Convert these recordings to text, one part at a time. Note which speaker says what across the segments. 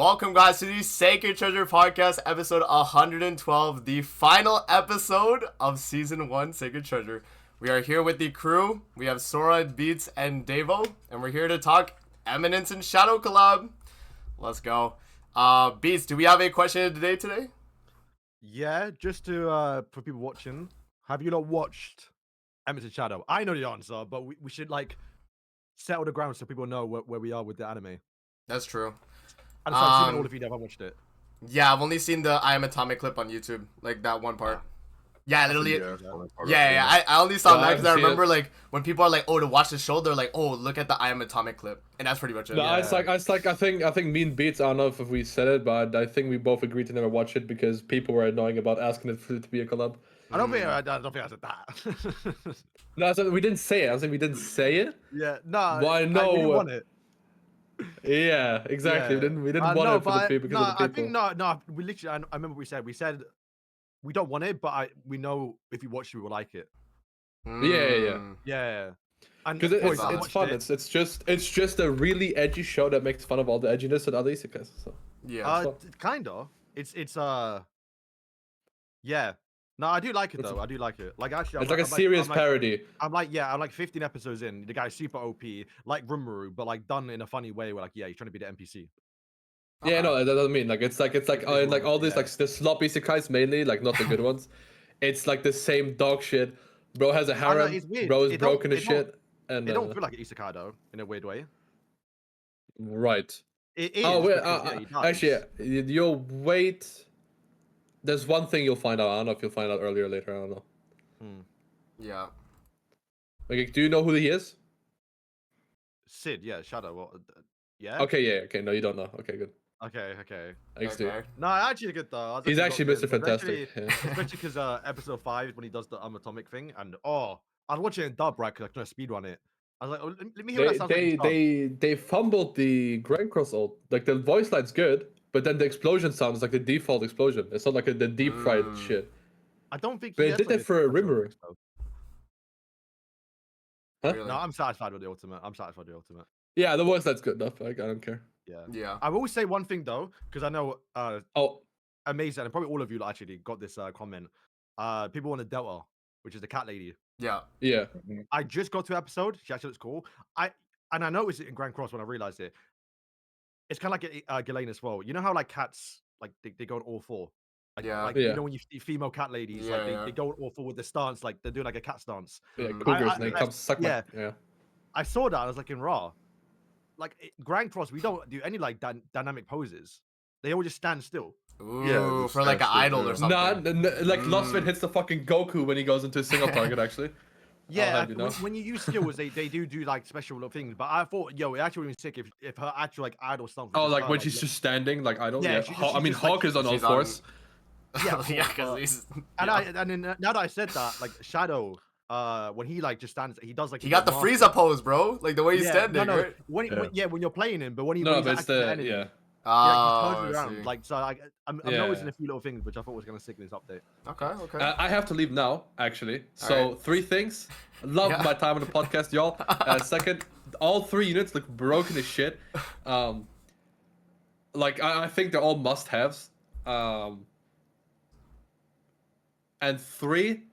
Speaker 1: Welcome, guys, to the Sacred Treasure Podcast, episode 112, the final episode of Season 1 Sacred Treasure. We are here with the crew. We have Sora, Beats, and Davo, and we're here to talk Eminence and Shadow collab. Let's go. Beats, do we have a question of the day today?
Speaker 2: Yeah, just to for people watching, have you not watched Eminence and Shadow? I know the answer, but we should like settle the ground so people know where we are with the anime.
Speaker 1: That's true.
Speaker 2: And so I'm assuming all of you haven't watched it.
Speaker 1: Yeah, I've only seen the I Am Atomic clip on YouTube, like that one part. Yeah, literally. Yeah. I only saw that because I remember like when people are like, "Oh, to watch the show," they're like, "Oh, look at the I Am Atomic clip," and that's pretty much it.
Speaker 3: No, I think me and Beats, I don't know if we said it, but I think we both agreed to never watch it because people were annoying about asking it to be a collab.
Speaker 2: I don't think I said that.
Speaker 3: No, we didn't say it. I think we didn't say it.
Speaker 2: Yeah, no.
Speaker 3: Well, I know.
Speaker 2: I didn't want it.
Speaker 3: Yeah, exactly.
Speaker 2: Yeah.
Speaker 3: We didn't want it for the people because of the people.
Speaker 2: I think we literally. I remember we said we don't want it, but we know if you watch it, we will like it. Yeah.
Speaker 3: Because it's fun. It's just a really edgy show that makes fun of all the edginess and other isekais. So
Speaker 1: yeah,
Speaker 2: kind of. It's yeah. No, I do like it though. I do like it. Like actually,
Speaker 3: it's like a serious parody.
Speaker 2: I'm like 15 episodes in. The guy's super OP, like Rimuru, but like done in a funny way. Where like, yeah, he's trying to be the NPC.
Speaker 3: Yeah, no, that doesn't mean like it's like all these like the sloppy isekais mainly, like not the good ones. It's like the same dog shit. Bro has a harem. Bro is broken as shit. And
Speaker 2: they don't feel like an isekai though, in a weird way.
Speaker 3: Right.
Speaker 2: It is.
Speaker 3: Oh wait, actually, you'll wait. There's one thing you'll find out. I don't know if you'll find out earlier or later. I don't know.
Speaker 1: Yeah.
Speaker 3: Okay, do you know who he is?
Speaker 2: Sid, yeah, Shadow. What? Yeah.
Speaker 3: Okay, yeah, okay. No, you don't know. Okay, good.
Speaker 2: Okay.
Speaker 3: Thanks, dude.
Speaker 2: No, actually good though.
Speaker 3: He's actually Mr. Fantastic.
Speaker 2: Especially because episode 5 when he does the atomic thing, and I was watching it in dub, right? Because I'm trying to speedrun it. I was like, oh, let me hear what that sounds like.
Speaker 3: They fumbled the Grand Cross ult. Like the voice line's good, but then the explosion sound is like the default explosion. It's not like the deep fried shit.
Speaker 2: I don't think.
Speaker 3: But they did that for Rimuru. Huh?
Speaker 1: Really?
Speaker 2: No, I'm satisfied with the ultimate.
Speaker 3: Yeah, the voice line's good enough. Like, I don't care.
Speaker 1: Yeah.
Speaker 2: I will say one thing though, because I know. Amazing, and probably all of you actually got this comment. People want a Delta, which is the cat lady.
Speaker 1: Yeah.
Speaker 2: I just got to episode. She actually looks cool. I noticed it in Grand Cross when I realized it. It's kind of like Ghislaine as well. You know how like cats like they go on all four. You know when you see female cat ladies, they go on all four with the stance, like they're doing like a cat stance.
Speaker 3: Yeah, cougars, and they come suck my. Yeah.
Speaker 2: I saw that. I was like in Raw. Like Grand Cross, we don't do any like dynamic poses. They all just stand still.
Speaker 1: Ooh, for like an idol or something.
Speaker 3: Like Lostman hits the fucking Goku when he goes into a single target. Actually.
Speaker 2: Yeah, when you use skills, they do like special little things. But I thought, it actually would be sick if her actual like idol stuff.
Speaker 3: Oh, like when she's just standing, like idol. Yeah, I mean Hawk is on all fours.
Speaker 2: Yeah,
Speaker 1: because he's.
Speaker 2: And then now that I said that, like Shadow, when he like just stands, he does like.
Speaker 1: He got the Frieza pose, bro. Like the way he's standing.
Speaker 2: No.
Speaker 1: Right?
Speaker 2: When you're playing him, but when he.
Speaker 3: No, but it's the
Speaker 2: enemy, he turns around. Like so, I'm noticing a few little things which I thought was gonna stick in this update.
Speaker 1: Okay.
Speaker 3: I have to leave now, actually. So 3 things. Love my time on the podcast, y'all. Second, all 3 units look broken as shit. Like I think they're all must-haves. And 3,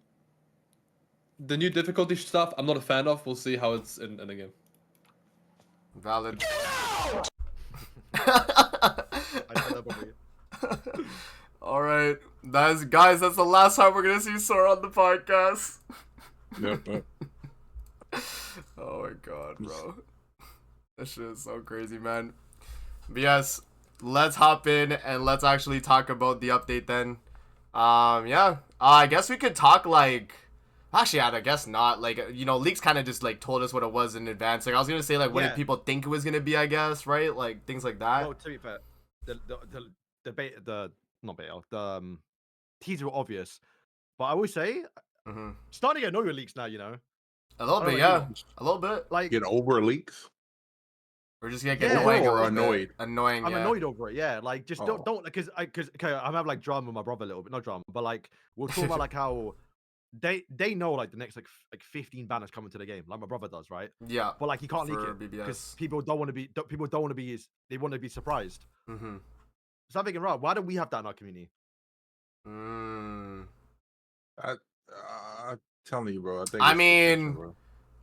Speaker 3: the new difficulty stuff I'm not a fan of. We'll see how it's in the game.
Speaker 1: Valid. All right, guys, that's the last time we're gonna see Sora on the podcast.
Speaker 4: Yep.
Speaker 1: Oh my god, bro, this shit is so crazy, man. But yes, let's hop in and let's actually talk about the update then. I guess we could talk like. Actually, I guess not. Like, leaks kind of just like told us what it was in advance. Like, I was gonna say like, what did people think it was gonna be? I guess, right? Like things like that.
Speaker 2: Well, to be fair, the teaser were obvious, but I will say, starting to get annoyed with leaks now.
Speaker 1: A little bit, yeah. A little bit.
Speaker 4: Like get over leaks.
Speaker 1: We're just gonna get annoying
Speaker 4: or annoyed.
Speaker 1: Annoying.
Speaker 2: I'm annoyed over it. Yeah, like just don't because I'm having like drama with my brother a little bit, not drama, but like we'll talk about like how. They know like the next like 15 banners coming to the game, like my brother does, right?
Speaker 1: Yeah.
Speaker 2: But like he can't leak it because people don't want to be they want to be surprised. Stop thinking, right? Why don't we have that in our community?
Speaker 4: I'm telling you, bro.
Speaker 1: I mean,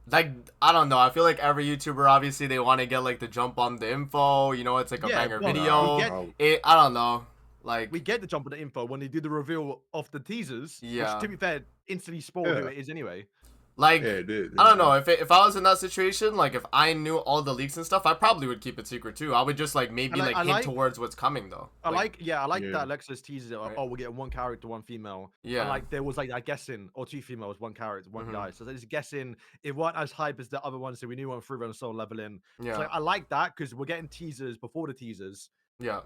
Speaker 1: like, I don't know. I feel like every YouTuber, obviously, they want to get like the jump on the info. You know, it's like a banger video. I don't know. Like,
Speaker 2: we get the jump on the info when they do the reveal of the teasers.
Speaker 1: Yeah.
Speaker 2: Which, to be fair, instantly spoiled who it is anyway.
Speaker 1: Like, I don't know, if I was in that situation, like, if I knew all the leaks and stuff, I probably would keep it secret too. I would just like maybe like hint towards what's coming though.
Speaker 2: I like that Alexis teases it. Like, oh, we're getting one character, one female.
Speaker 1: Yeah.
Speaker 2: And like there was like that guessing, or two females, one character, one guy. So there's guessing. It weren't as hype as the other ones, so we knew on free run solo leveling.
Speaker 1: Yeah.
Speaker 2: So like, I like that because we're getting teasers before the teasers.
Speaker 1: Yeah.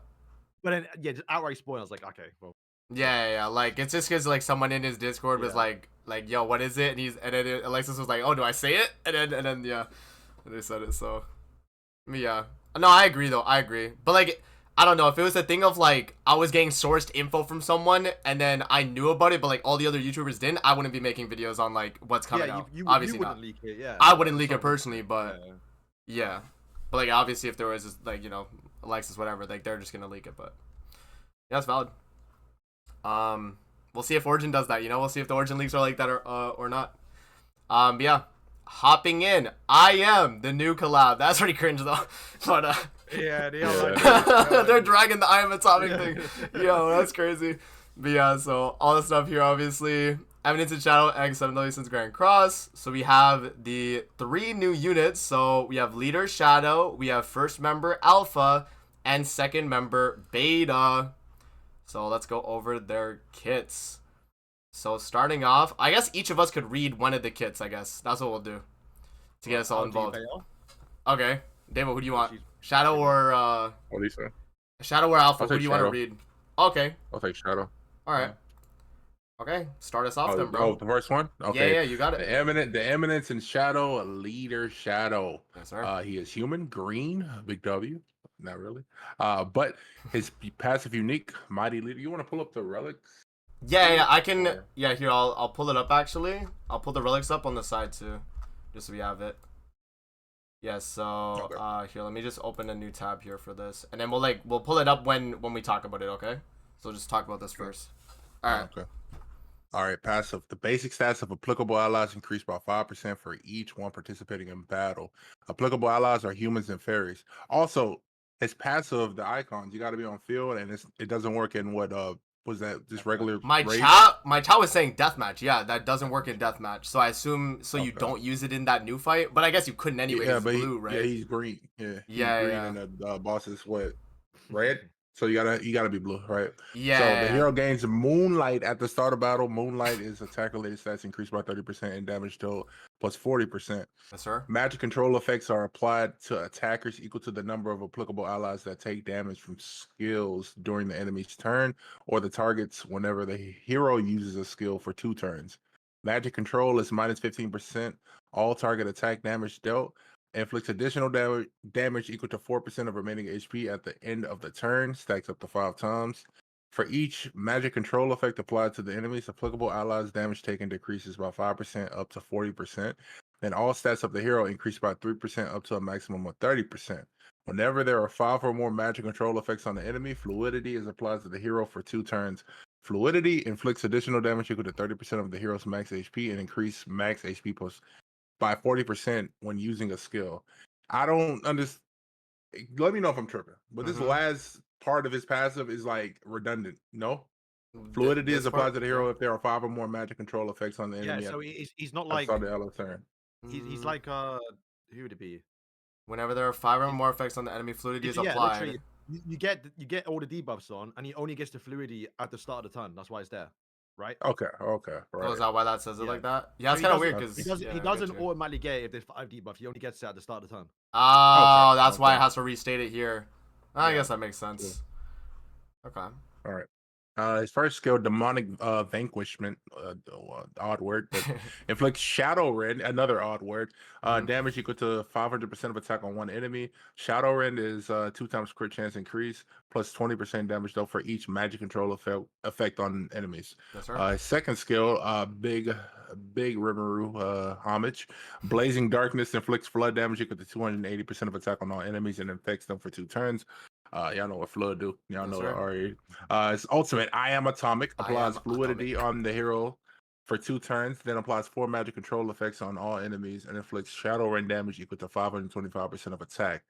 Speaker 2: But then just outright spoil. I was like, okay, well.
Speaker 1: Yeah. Like it's just because like someone in his Discord was like, yo, what is it? And then Alexis was like, oh, do I say it? And then yeah, they said it. So, yeah. No, I agree though. I agree. But like, I don't know if it was a thing of like I was getting sourced info from someone and then I knew about it, but like all the other YouTubers didn't. I wouldn't be making videos on like what's coming out. Obviously
Speaker 2: you wouldn't leak it. Yeah.
Speaker 1: I wouldn't leak it personally, but yeah. But like obviously if there was just, like, you know, Alexis whatever, like they're just gonna leak it. But yeah, it's valid. We'll see if Origin does that, you know? We'll see if the Origin leaks are like that or not. But yeah, hopping in. I am the new collab. That's pretty cringe though. But
Speaker 2: yeah,
Speaker 1: they're dragging the I am Atomic thing. Yo, that's crazy. But yeah, so all the stuff here, obviously. Eminence and Shadow, X7W since Grand Cross. So we have the 3 new units. So we have Leader Shadow, we have first member Alpha, and second member Beta. So let's go over their kits. So starting off, I guess each of us could read one of the kits, I guess. That's what we'll do to get us all involved. Okay. David, who do you want? Shadow or
Speaker 4: what do you say?
Speaker 1: Shadow or Alpha? Who do you want to read? Okay.
Speaker 4: I'll take Shadow.
Speaker 1: Alright. Okay. Start us off then, bro.
Speaker 4: Oh, the first one? Okay.
Speaker 1: Yeah, you got it.
Speaker 4: The Eminence and Shadow, Leader Shadow.
Speaker 1: Yes, sir.
Speaker 4: He is human, green, big W. Not really. But his passive unique, Mighty Leader. You want to pull up the relics?
Speaker 1: Yeah, I can. Yeah, here, I'll pull it up actually. I'll pull the relics up on the side too, just so we have it. Yeah, so here, let me just open a new tab here for this, and then we'll pull it up when we talk about it. Okay, so just talk about this first. All right.
Speaker 4: Okay. All right. Passive. The basic stats of applicable allies increase by 5% for each one participating in battle. Applicable allies are humans and fairies. Also, his passive, the icons, you got to be on field, and it doesn't work in what was that just regular?
Speaker 1: My chat was saying deathmatch. Yeah, that doesn't work in deathmatch. So I assume you don't use it in that new fight, but I guess you couldn't anyway.
Speaker 4: Yeah, but
Speaker 1: blue, right?
Speaker 4: Yeah, he's green. Yeah,
Speaker 1: green,
Speaker 4: and the boss is what, red. So you gotta be blue, right?
Speaker 1: Yeah.
Speaker 4: So the hero gains Moonlight at the start of battle. Moonlight is attack-related stats increased by 30% and damage dealt plus 40%.
Speaker 1: Yes, sir.
Speaker 4: Magic control effects are applied to attackers equal to the number of applicable allies that take damage from skills during the enemy's turn or the targets whenever the hero uses a skill for 2 turns. Magic control is minus 15% all target attack damage dealt. Inflicts additional damage equal to 4% of remaining HP at the end of the turn. Stacks up to 5 times. For each magic control effect applied to the enemy's applicable allies, damage taken decreases by 5% up to 40%. And all stats of the hero increase by 3% up to a maximum of 30%. Whenever there are 5 or more magic control effects on the enemy, fluidity is applied to the hero for 2 turns. Fluidity inflicts additional damage equal to 30% of the hero's max HP and increase max HP plus by 40% when using a skill. I don't understand. Let me know if I'm tripping. But this last part of his passive is like redundant. No? Fluidity is applied to the hero if there are 5 or more magic control effects on the enemy.
Speaker 2: Yeah, so he's not like
Speaker 4: the LS turn.
Speaker 2: He's like who would it be?
Speaker 1: Whenever there are 5 or more effects on the enemy, fluidity is applied.
Speaker 2: You get all the debuffs on, and he only gets the fluidity at the start of the turn. That's why it's there. Right.
Speaker 4: Okay. Right.
Speaker 1: Oh, is that why that says it like that? Yeah, it's kind of weird because
Speaker 2: he doesn't automatically get it if there's 5 debuffs. He only gets it at the start of the turn.
Speaker 1: Oh, that's why it has to restate it here. I guess that makes sense. Yeah. Okay.
Speaker 4: All right. His first skill, Demonic Vanquishment, odd word, but inflicts Shadow Rend, another odd word, damage equal to 500% of attack on one enemy. Shadow Rend is 2 times crit chance increase, plus 20% damage though for each magic control effect on enemies. His second skill, Big Rimuru Homage, Blazing Darkness inflicts flood damage equal to 280% of attack on all enemies and infects them for 2 turns. Y'all know what Flood do. Y'all know it already. It's ultimate. I am atomic. Applies fluidity on the hero for 2 turns. Then applies 4 magic control effects on all enemies and inflicts Shadowrun damage equal to 525% of attack.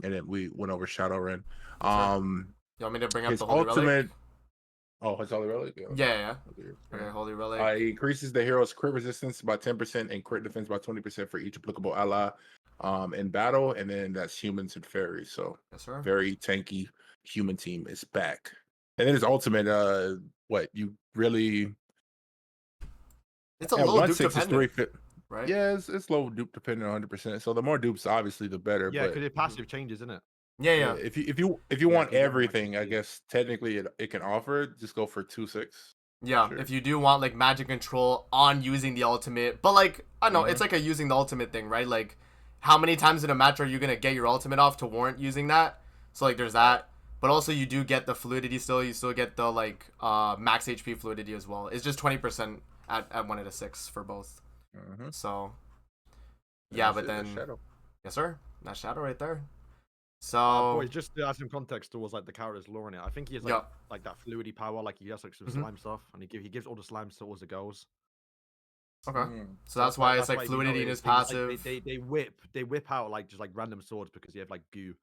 Speaker 4: And then we went over Shadowrun.
Speaker 1: You want me to bring up
Speaker 4: his
Speaker 1: the Holy
Speaker 4: ultimate?
Speaker 1: Relic?
Speaker 4: Oh, his Holy Relic.
Speaker 1: Yeah. Okay, Holy Relic.
Speaker 4: It increases the hero's crit resistance by 10% and crit defense by 20% for each applicable ally in battle, and then that's humans and fairies. So very tanky human team is back. And then his ultimate, you really
Speaker 1: it's a little dupe dependent, right?
Speaker 4: Yeah, it's low dupe dependent 100%. So the more dupes, obviously, the better.
Speaker 2: Yeah, because your passive changes, isn't it?
Speaker 1: Yeah.
Speaker 4: If you want everything, I guess technically it can offer. Just go for 2/6.
Speaker 1: Yeah, if you do want like magic control on using the ultimate, but like I don't know, it's like a using the ultimate thing, right? Like, how many times in a match are you gonna get your ultimate off to warrant using that? So like, there's that, but also you do get the fluidity still. You still get the like max HP fluidity as well. It's just 20% at 1 out of 6 for both. So yeah, but then yes, sir, that shadow right there. So
Speaker 2: boys, just to add some context towards like the character's lore in it, I think he has like that fluidity power, like he has like some slime stuff, and he gives all the slimes towards the girls.
Speaker 1: Okay, so that's why it's like fluidity in his passive.
Speaker 2: Like, they whip out like just like random swords because you have like goo.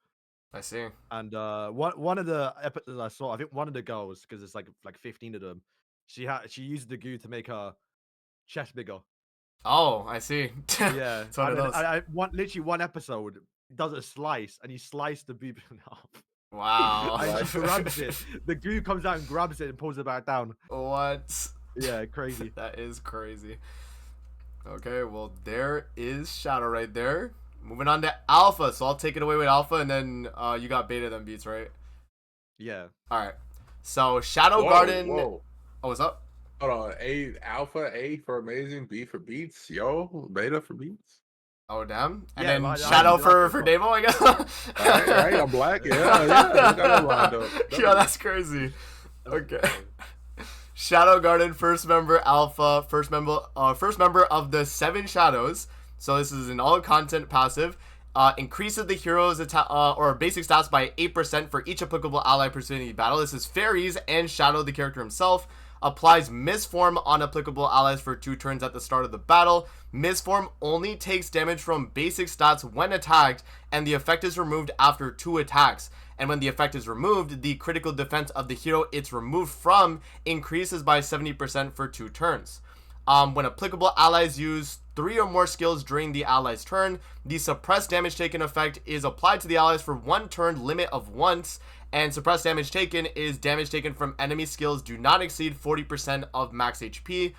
Speaker 1: I see.
Speaker 2: And one of the episodes I saw, I think one of the girls, because it's like 15 of them, she used the goo to make her chest bigger.
Speaker 1: Oh, I see.
Speaker 2: Yeah, I literally one episode does a slice, and he sliced the boob in half.
Speaker 1: Wow.
Speaker 2: And she grabs it. The goo comes out and grabs it and pulls it back down.
Speaker 1: What?
Speaker 2: Yeah, crazy.
Speaker 1: That is crazy. Okay, well, there is Shadow right there. Moving on to Alpha. So I'll take it away with Alpha, and then you got Beta then Beats, right?
Speaker 2: Yeah.
Speaker 1: All right. So Shadow Garden.
Speaker 4: Whoa.
Speaker 1: Oh, what's up?
Speaker 4: Hold on. Alpha, A for amazing, B for beats. Yo, Beta for beats.
Speaker 1: Oh, damn. And then Shadow for Davo, I guess.
Speaker 4: right, I'm black. Yeah.
Speaker 1: Yo, that's crazy. Okay. Shadow Garden, first member Alpha, first member of the 7 Shadows. So this is an all content passive. Increases the hero's attack or basic stats by 8% for each applicable ally pursuing the battle. This is fairies and Shadow, the character himself. Applies Misform on applicable allies for 2 turns at the start of the battle. Misform only takes damage from basic stats when attacked, and the effect is removed after 2 attacks. And when the effect is removed, the critical defense of the hero it's removed from increases by 70% for 2 turns. When applicable allies use 3 or more skills during the ally's turn, the suppressed damage taken effect is applied to the allies for 1 turn limit of once, and suppressed damage taken is damage taken from enemy skills do not exceed 40% of max HP.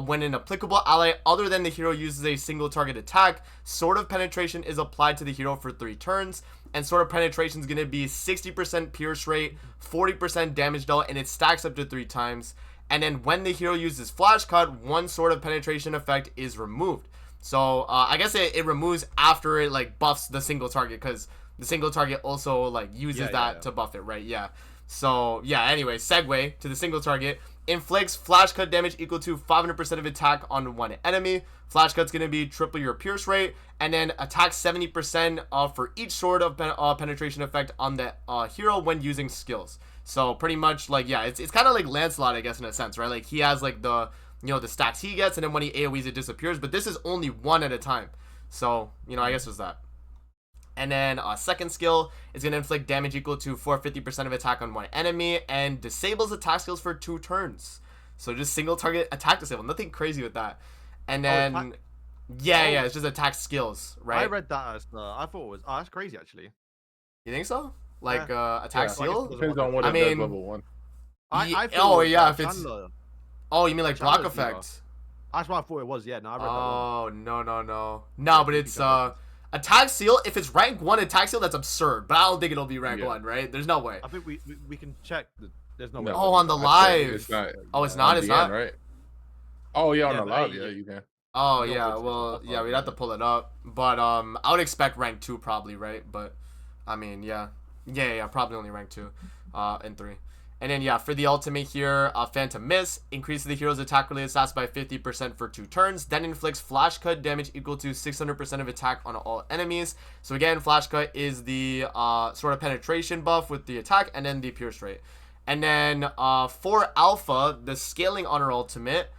Speaker 1: When an applicable ally other than the hero uses a single target attack, Sword of Penetration is applied to the hero for 3 turns, and Sword of Penetration is going to be 60% pierce rate, 40% damage dealt, and it stacks up to 3 times. And then when the hero uses Flash Cut, 1 Sword of Penetration effect is removed. So I guess it removes after it like buffs the single target, because the single target also like uses that to buff it, right? Yeah. So yeah, anyway, segue to the single target. Inflicts Flash Cut damage equal to 500% of attack on 1 enemy. Flash Cut's going to be triple your pierce rate, and then attack 70% for each Sword of Penetration effect on the hero when using skills. So pretty much like, yeah, it's kind of like Lancelot, I guess, in a sense, right? Like he has like the, you know, the stacks he gets, and then when he AoEs it disappears, but this is only 1 at a time. So, you know, I guess it was that. And then second skill is going to inflict damage equal to 450% of attack on 1 enemy, and disables attack skills for 2 turns. So just single target attack disable, nothing crazy with that. And then it's just attack skills, right?
Speaker 2: I read that as I thought it was that's crazy actually.
Speaker 1: You think so? Like attack seal?
Speaker 4: Depends on what it does level 1.
Speaker 1: If it's you mean like block effect?
Speaker 2: That's what I thought it was. Yeah, no, I read
Speaker 1: that. No, but it's attack seal. If it's rank 1 attack seal, that's absurd. But I don't think it'll be rank 1, right? There's no way.
Speaker 2: I think we can check. There's no way.
Speaker 1: Oh, on the live.
Speaker 4: It's not.
Speaker 1: It's not. It's not.
Speaker 4: Right. Oh yeah, on the live. Yeah, you can.
Speaker 1: Oh yeah. Well, yeah, we'd have to pull it up. But I would expect rank 2 probably, right? But I mean, yeah, probably only rank 2, and 3. And then, yeah, for the ultimate here, Phantom Miss increases the hero's attack-related stats by 50% for 2 turns, then inflicts Flash Cut damage equal to 600% of attack on all enemies. So again, Flash Cut is the sort of penetration buff with the attack, and then the Pierce rate. And then for Alpha, the Scaling Honor ultimate,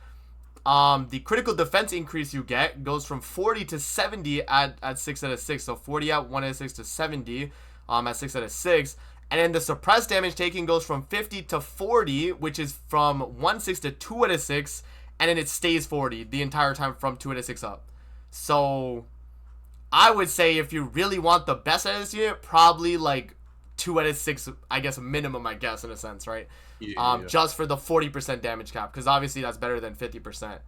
Speaker 1: the critical defense increase you get goes from 40 to 70 at 6 out of 6. So 40 at 1 out of 6 to 70 at 6 out of 6. And then the suppressed damage taken goes from 50 to 40, which is from 1/6 to 2 out of 6. And then it stays 40 the entire time from 2 out of 6 up. So I would say if you really want the best out of this unit, probably like 2 out of 6, I guess, minimum, I guess, in a sense, right? Yeah. Just for the 40% damage cap, because obviously that's better than 50%.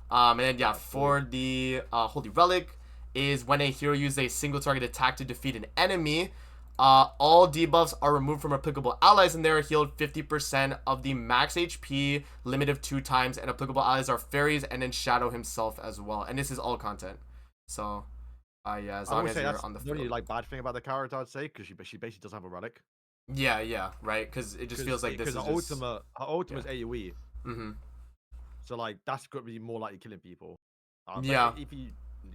Speaker 1: And then, yeah, for the Holy Relic is when a hero uses a single target attack to defeat an enemy, all debuffs are removed from applicable allies and they are healed 50% of the max HP, limit of 2 times, and applicable allies are fairies and then Shadow himself as well. And this is all content. So, yeah, as long as you're on the field.
Speaker 2: The only like bad thing about the character, I'd say, because she basically doesn't have a relic.
Speaker 1: Yeah, right, because it just feels like this is just...
Speaker 2: her ultimate is AoE. Mm-hmm. So, like, that's got to be more likely killing people.
Speaker 1: Yeah.
Speaker 2: If you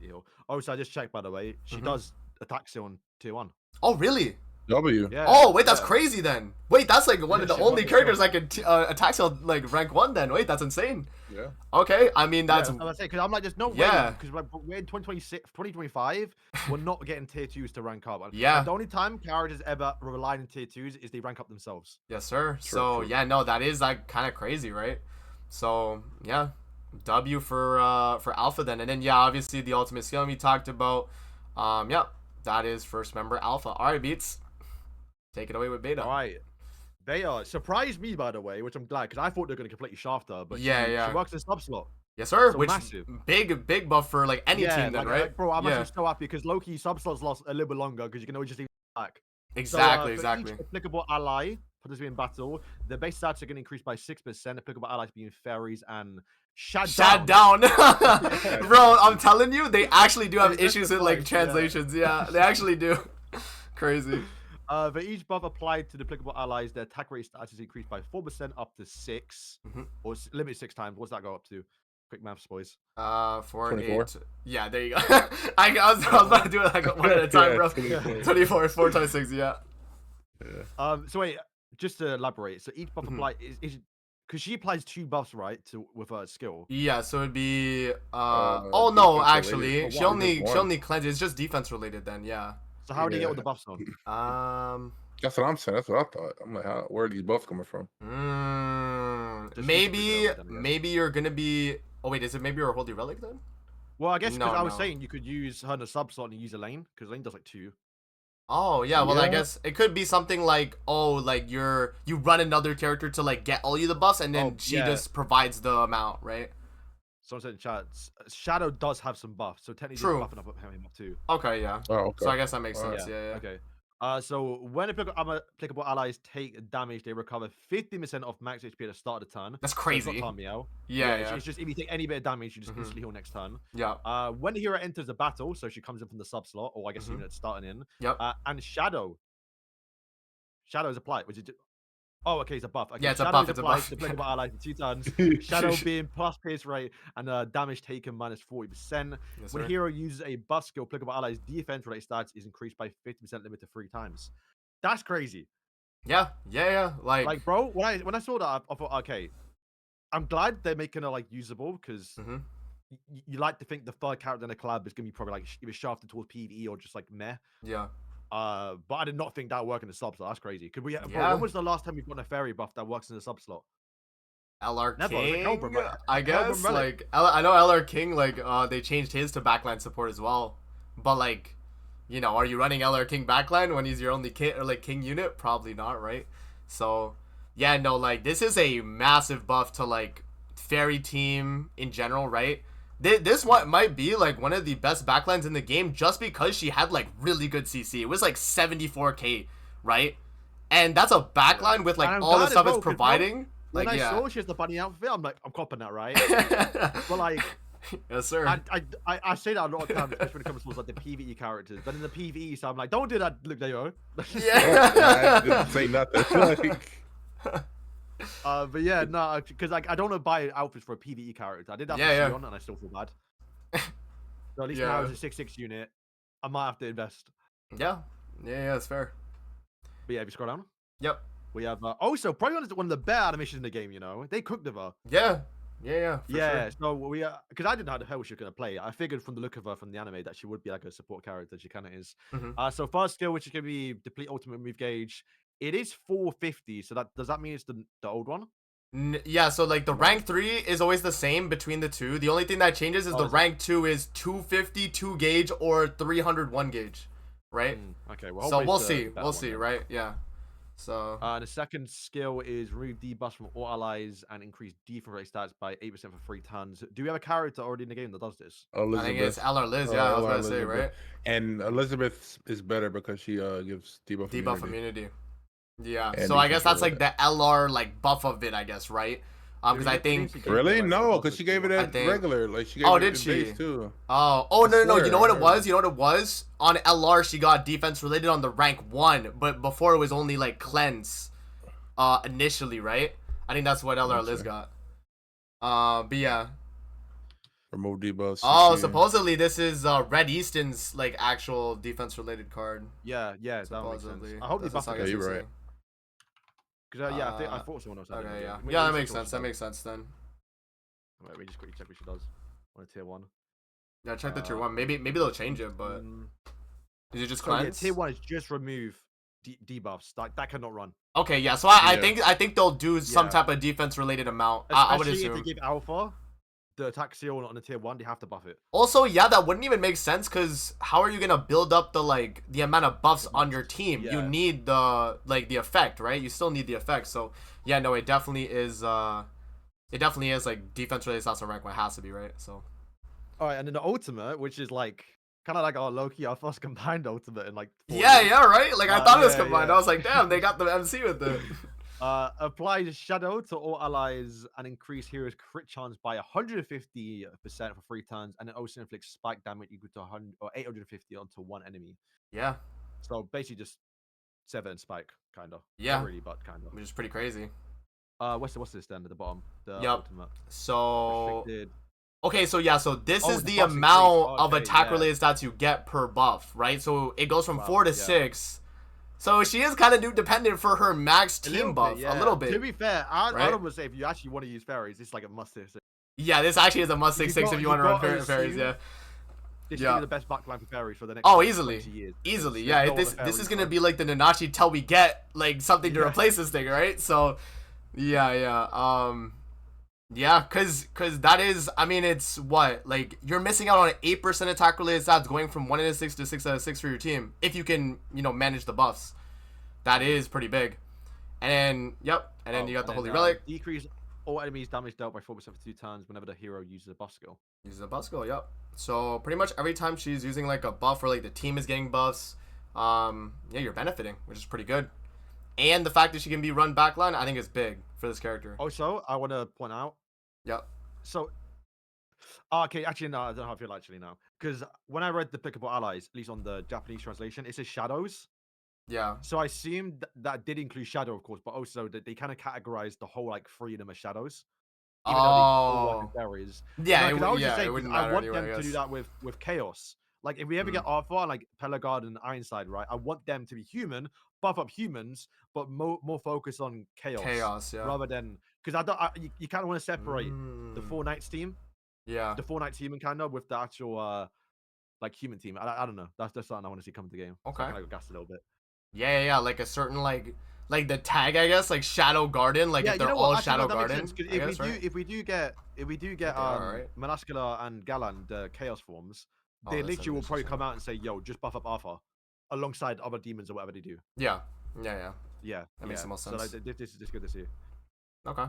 Speaker 2: know. Also, I just checked, by the way, she does attack still on tier 1.
Speaker 1: Oh, really?
Speaker 4: W.
Speaker 1: Yeah. Oh, wait, that's crazy then. Wait, that's like one of the only characters that can attack still like rank 1 then. Wait, that's insane.
Speaker 4: Yeah.
Speaker 1: Okay, I mean, that's...
Speaker 2: Yeah, because I'm like, there's no way, because we're in 2025, we're not getting tier 2s to rank up.
Speaker 1: Yeah.
Speaker 2: And the only time characters ever rely on tier 2s is they rank up themselves.
Speaker 1: Yes, sir. True. Yeah, no, that is like kind of crazy, right? So, yeah, W for Alpha then. And then, yeah, obviously the ultimate skill we talked about. Yeah, that is first member Alpha. All right, Beats. Take it away with Beta.
Speaker 2: All right. Beta surprised me, by the way, which I'm glad, because I thought they were going to completely shaft her, but she works in sub slot.
Speaker 1: Yes, sir.
Speaker 2: So
Speaker 1: which
Speaker 2: massive.
Speaker 1: Big buff for like any team then, right?
Speaker 2: Bro, I'm actually so happy because low-key sub slots lost a little bit longer because you can always just leave back.
Speaker 1: Exactly,
Speaker 2: so,
Speaker 1: exactly.
Speaker 2: Each applicable ally participating in battle, the base stats are going to increase by 6%. Applicable allies being fairies and shad down.
Speaker 1: Bro, I'm telling you, they actually do have issues with like translations. Yeah, they actually do. Crazy.
Speaker 2: For each buff applied to the applicable allies, their attack rate stats is increased by 4% up to 6, or limit 6 times. What's that go up to? Quick maths, boys.
Speaker 1: 4, 24. 8. Yeah, there you go. I was about to do it like one at a time, bro. 24, 4 times 6. Yeah.
Speaker 2: So wait, just to elaborate. So each buff applied is because she applies 2 buffs, right, with her skill.
Speaker 1: Yeah, so it'd be. Oh no, actually, she only cleanses. It's just defense related then. Yeah.
Speaker 2: So how do you get all the buffs on?
Speaker 4: That's what I'm saying. That's what I thought. I'm like, where are these buffs coming from?
Speaker 1: Maybe you're gonna be. Oh wait, is it maybe you're a Holy Relic then?
Speaker 2: Well, I guess because I was saying you could use her in a sub slot and use a lane because lane does like 2.
Speaker 1: Oh yeah, well I guess it could be something like like you run another character to like get all you the buffs and then she just provides the amount, right?
Speaker 2: Someone said in chat, Shadow does have some buffs, so technically he's buffing up him up too.
Speaker 1: Okay, yeah.
Speaker 4: Oh, okay.
Speaker 1: So I guess that makes sense. Yeah.
Speaker 2: Okay. So when applicable allies take damage, they recover 50% of max HP at the start of the turn.
Speaker 1: That's crazy.
Speaker 2: Yeah. It's just if you take any bit of damage, you just instantly heal next turn.
Speaker 1: Yeah.
Speaker 2: When the hero enters the battle, so she comes in from the sub slot, or I guess even it's starting in.
Speaker 1: Yep.
Speaker 2: And Shadow is applied, which is. Oh, okay, it's a buff. Okay,
Speaker 1: yeah, it's a buff. It's a buff.
Speaker 2: To applicable allies in 2 turns. Shadow being plus pierce rate and damage taken minus 40%.
Speaker 1: Yes,
Speaker 2: when a hero uses a buff skill, applicable allies defense rate stats is increased by 50% limit to 3 times. That's crazy.
Speaker 1: Yeah.
Speaker 2: Like, bro, when I saw that, I thought, okay, I'm glad they're making her like usable because you like to think the third character in the collab is gonna be probably like either shafted towards PvE or just like meh.
Speaker 1: Yeah.
Speaker 2: But I did not think that would work in the sub slot. That's crazy. Could we? Bro, when was the last time we've gotten a fairy buff that works in the sub slot?
Speaker 1: LR King,
Speaker 2: like
Speaker 1: I guess. Like I know LR King. Like they changed his to backline support as well. But like, you know, are you running LR King backline when he's your only king unit? Probably not, right? So yeah, no, like this is a massive buff to like fairy team in general, right? This one might be like one of the best backlines in the game just because she had like really good CC. It was like 74k, right? And that's a backline with like all the stuff it's providing.
Speaker 2: When I saw she has the bunny outfit, I'm like, I'm copping that, right? But like,
Speaker 1: yes, sir.
Speaker 2: I say that a lot of times, especially when it comes to like the PvE characters. But in the PvE, so I'm like, don't do that. Look, there you go.
Speaker 1: Yeah.
Speaker 4: I didn't say nothing.
Speaker 2: But yeah, no, because like I don't want to buy outfits for a PvE character. I did that for Sion, and I still feel bad. So at least now it's a 6/6 unit. I might have to invest.
Speaker 1: Yeah, that's fair.
Speaker 2: But yeah, if you scroll down.
Speaker 1: Yep.
Speaker 2: We have also probably one of the better animations in the game. You know, they cooked of her.
Speaker 1: Yeah.
Speaker 2: Sure. So we because I didn't know how she was gonna play. I figured from the look of her from the anime that she would be like a support character. She kind of is. So first skill, which is gonna be deplete ultimate move gauge. It is 450. So does that mean it's the old one?
Speaker 1: Yeah. So like the rank 3 is always the same between the two. The only thing that changes is the rank 2 is 250 2 gauge or 301 gauge, right?
Speaker 2: Okay. Well,
Speaker 1: so we'll see, right? Yeah. So
Speaker 2: the second skill is remove debuffs from all allies and increase defense rate stats by 8% for 3 turns. Do we have a character already in the game that does this?
Speaker 4: Elizabeth.
Speaker 1: I think it's LR Liz. Yeah, I was about to say, right?
Speaker 4: And Elizabeth is better because she gives debuff immunity.
Speaker 1: Yeah. And so I guess that's like the LR like buff of it, I guess, right? Because I think
Speaker 4: really no, because she gave it at regular, like she gave
Speaker 1: it
Speaker 4: did she? Base too.
Speaker 1: No. You know what it was? You know what it was? On LR, she got defense related on the rank 1, but before it was only like cleanse, initially, right? I think that's what LR Liz got. But yeah.
Speaker 4: Remove debuffs.
Speaker 1: Oh, supposedly this is Red Easton's like actual defense related card.
Speaker 2: Yeah, that makes sense. I hope they buff it.
Speaker 4: You're right.
Speaker 2: Because I thought someone else had
Speaker 1: it.
Speaker 2: Yeah,
Speaker 1: that makes sense. That makes sense then.
Speaker 2: Wait, we just quickly check what she does on a tier 1.
Speaker 1: Yeah, check the tier 1. Maybe they'll change it, but is it just cleanse?
Speaker 2: Yeah, tier 1 is just remove debuffs. That cannot run.
Speaker 1: Okay, yeah. So I think they'll do some type of defense related amount. I would assume.
Speaker 2: If they give alpha the attack seal on a tier 1, they have to buff it.
Speaker 1: Also, yeah, that wouldn't even make sense because how are you gonna build up the amount of buffs on your team? You need the effect, right? You still need the effect. So yeah, no, it definitely is like defense related stats on rank 1 has to be, right? So
Speaker 2: alright, and then the ultimate, which is like kind of like our Loki, our first combined ultimate in like
Speaker 1: 4 years. Right? Like I thought it was combined. I was like, damn, they got the MC with it.
Speaker 2: Apply Shadow to all allies and increase heroes' crit chance by 150% for 3 turns, and it also inflicts spike damage equal to 100 or 850 onto one enemy.
Speaker 1: Yeah.
Speaker 2: So basically just 7 spike, kind of.
Speaker 1: Yeah.
Speaker 2: Not really, but kind of.
Speaker 1: Which is pretty crazy.
Speaker 2: What's this then at the bottom? The ultimate.
Speaker 1: So
Speaker 2: restricted.
Speaker 1: Okay, so yeah, so this is the amount of attack related stats you get per buff, right? So it goes from 4 to 6. So she is kind of new dependent for her max team buff, a little bit.
Speaker 2: To be fair, I'd almost say if you actually want to use fairies, it's like a must 6.
Speaker 1: Yeah, this actually is a must 6 if you want to run fairies, yeah.
Speaker 2: This should be the best backline for fairies for the next 20 years.
Speaker 1: Easily, yeah. This is gonna be like the Nanashi till we get like something to replace this thing, right? So, yeah, cause that is, I mean, it's what, like you're missing out on 8% attack related stats going from 1 out of 6 to 6 out of 6 for your team if you can, manage the buffs. That is pretty big. And then, and then you got the Holy Relic.
Speaker 2: Decrease all enemies damage dealt by 4% for 2 turns whenever the hero uses a buff skill.
Speaker 1: Yep. So pretty much every time she's using like a buff or like the team is getting buffs, you're benefiting, which is pretty good. And the fact that she can be run backline, I think is big for this character.
Speaker 2: Also, I want to point out.
Speaker 1: Yep.
Speaker 2: So, okay, actually, no, I don't know how I feel actually now. Because when I read the pickable allies, at least on the Japanese translation, it says shadows.
Speaker 1: Yeah.
Speaker 2: So I assumed that did include shadow, of course, but also that they kind of categorized the whole like freedom as shadows. Even though they berries.
Speaker 1: Yeah,
Speaker 2: I want them to do that with chaos. Like if we ever get Arthur, like Pelagard and Ironside, right? I want them to be human, buff up humans, but more focus on chaos.
Speaker 1: Chaos, yeah.
Speaker 2: Rather than because you kind of want to separate the 4 Knights team.
Speaker 1: Yeah.
Speaker 2: The 4 Knights team and kind of with the actual like human team. I don't know. That's just something I want to see come to the game.
Speaker 1: Okay.
Speaker 2: So I got gassed a little bit.
Speaker 1: Yeah. Like a certain like the tag, I guess, like Shadow Garden. Like if they're all Shadow Garden.
Speaker 2: If we do get Manascula and Galan, the chaos forms. They literally will probably come out and say, "Yo, just buff up Arthur," alongside other demons or whatever they do.
Speaker 1: Yeah.
Speaker 2: That
Speaker 1: makes the most sense.
Speaker 2: So this is good to see.
Speaker 1: Okay.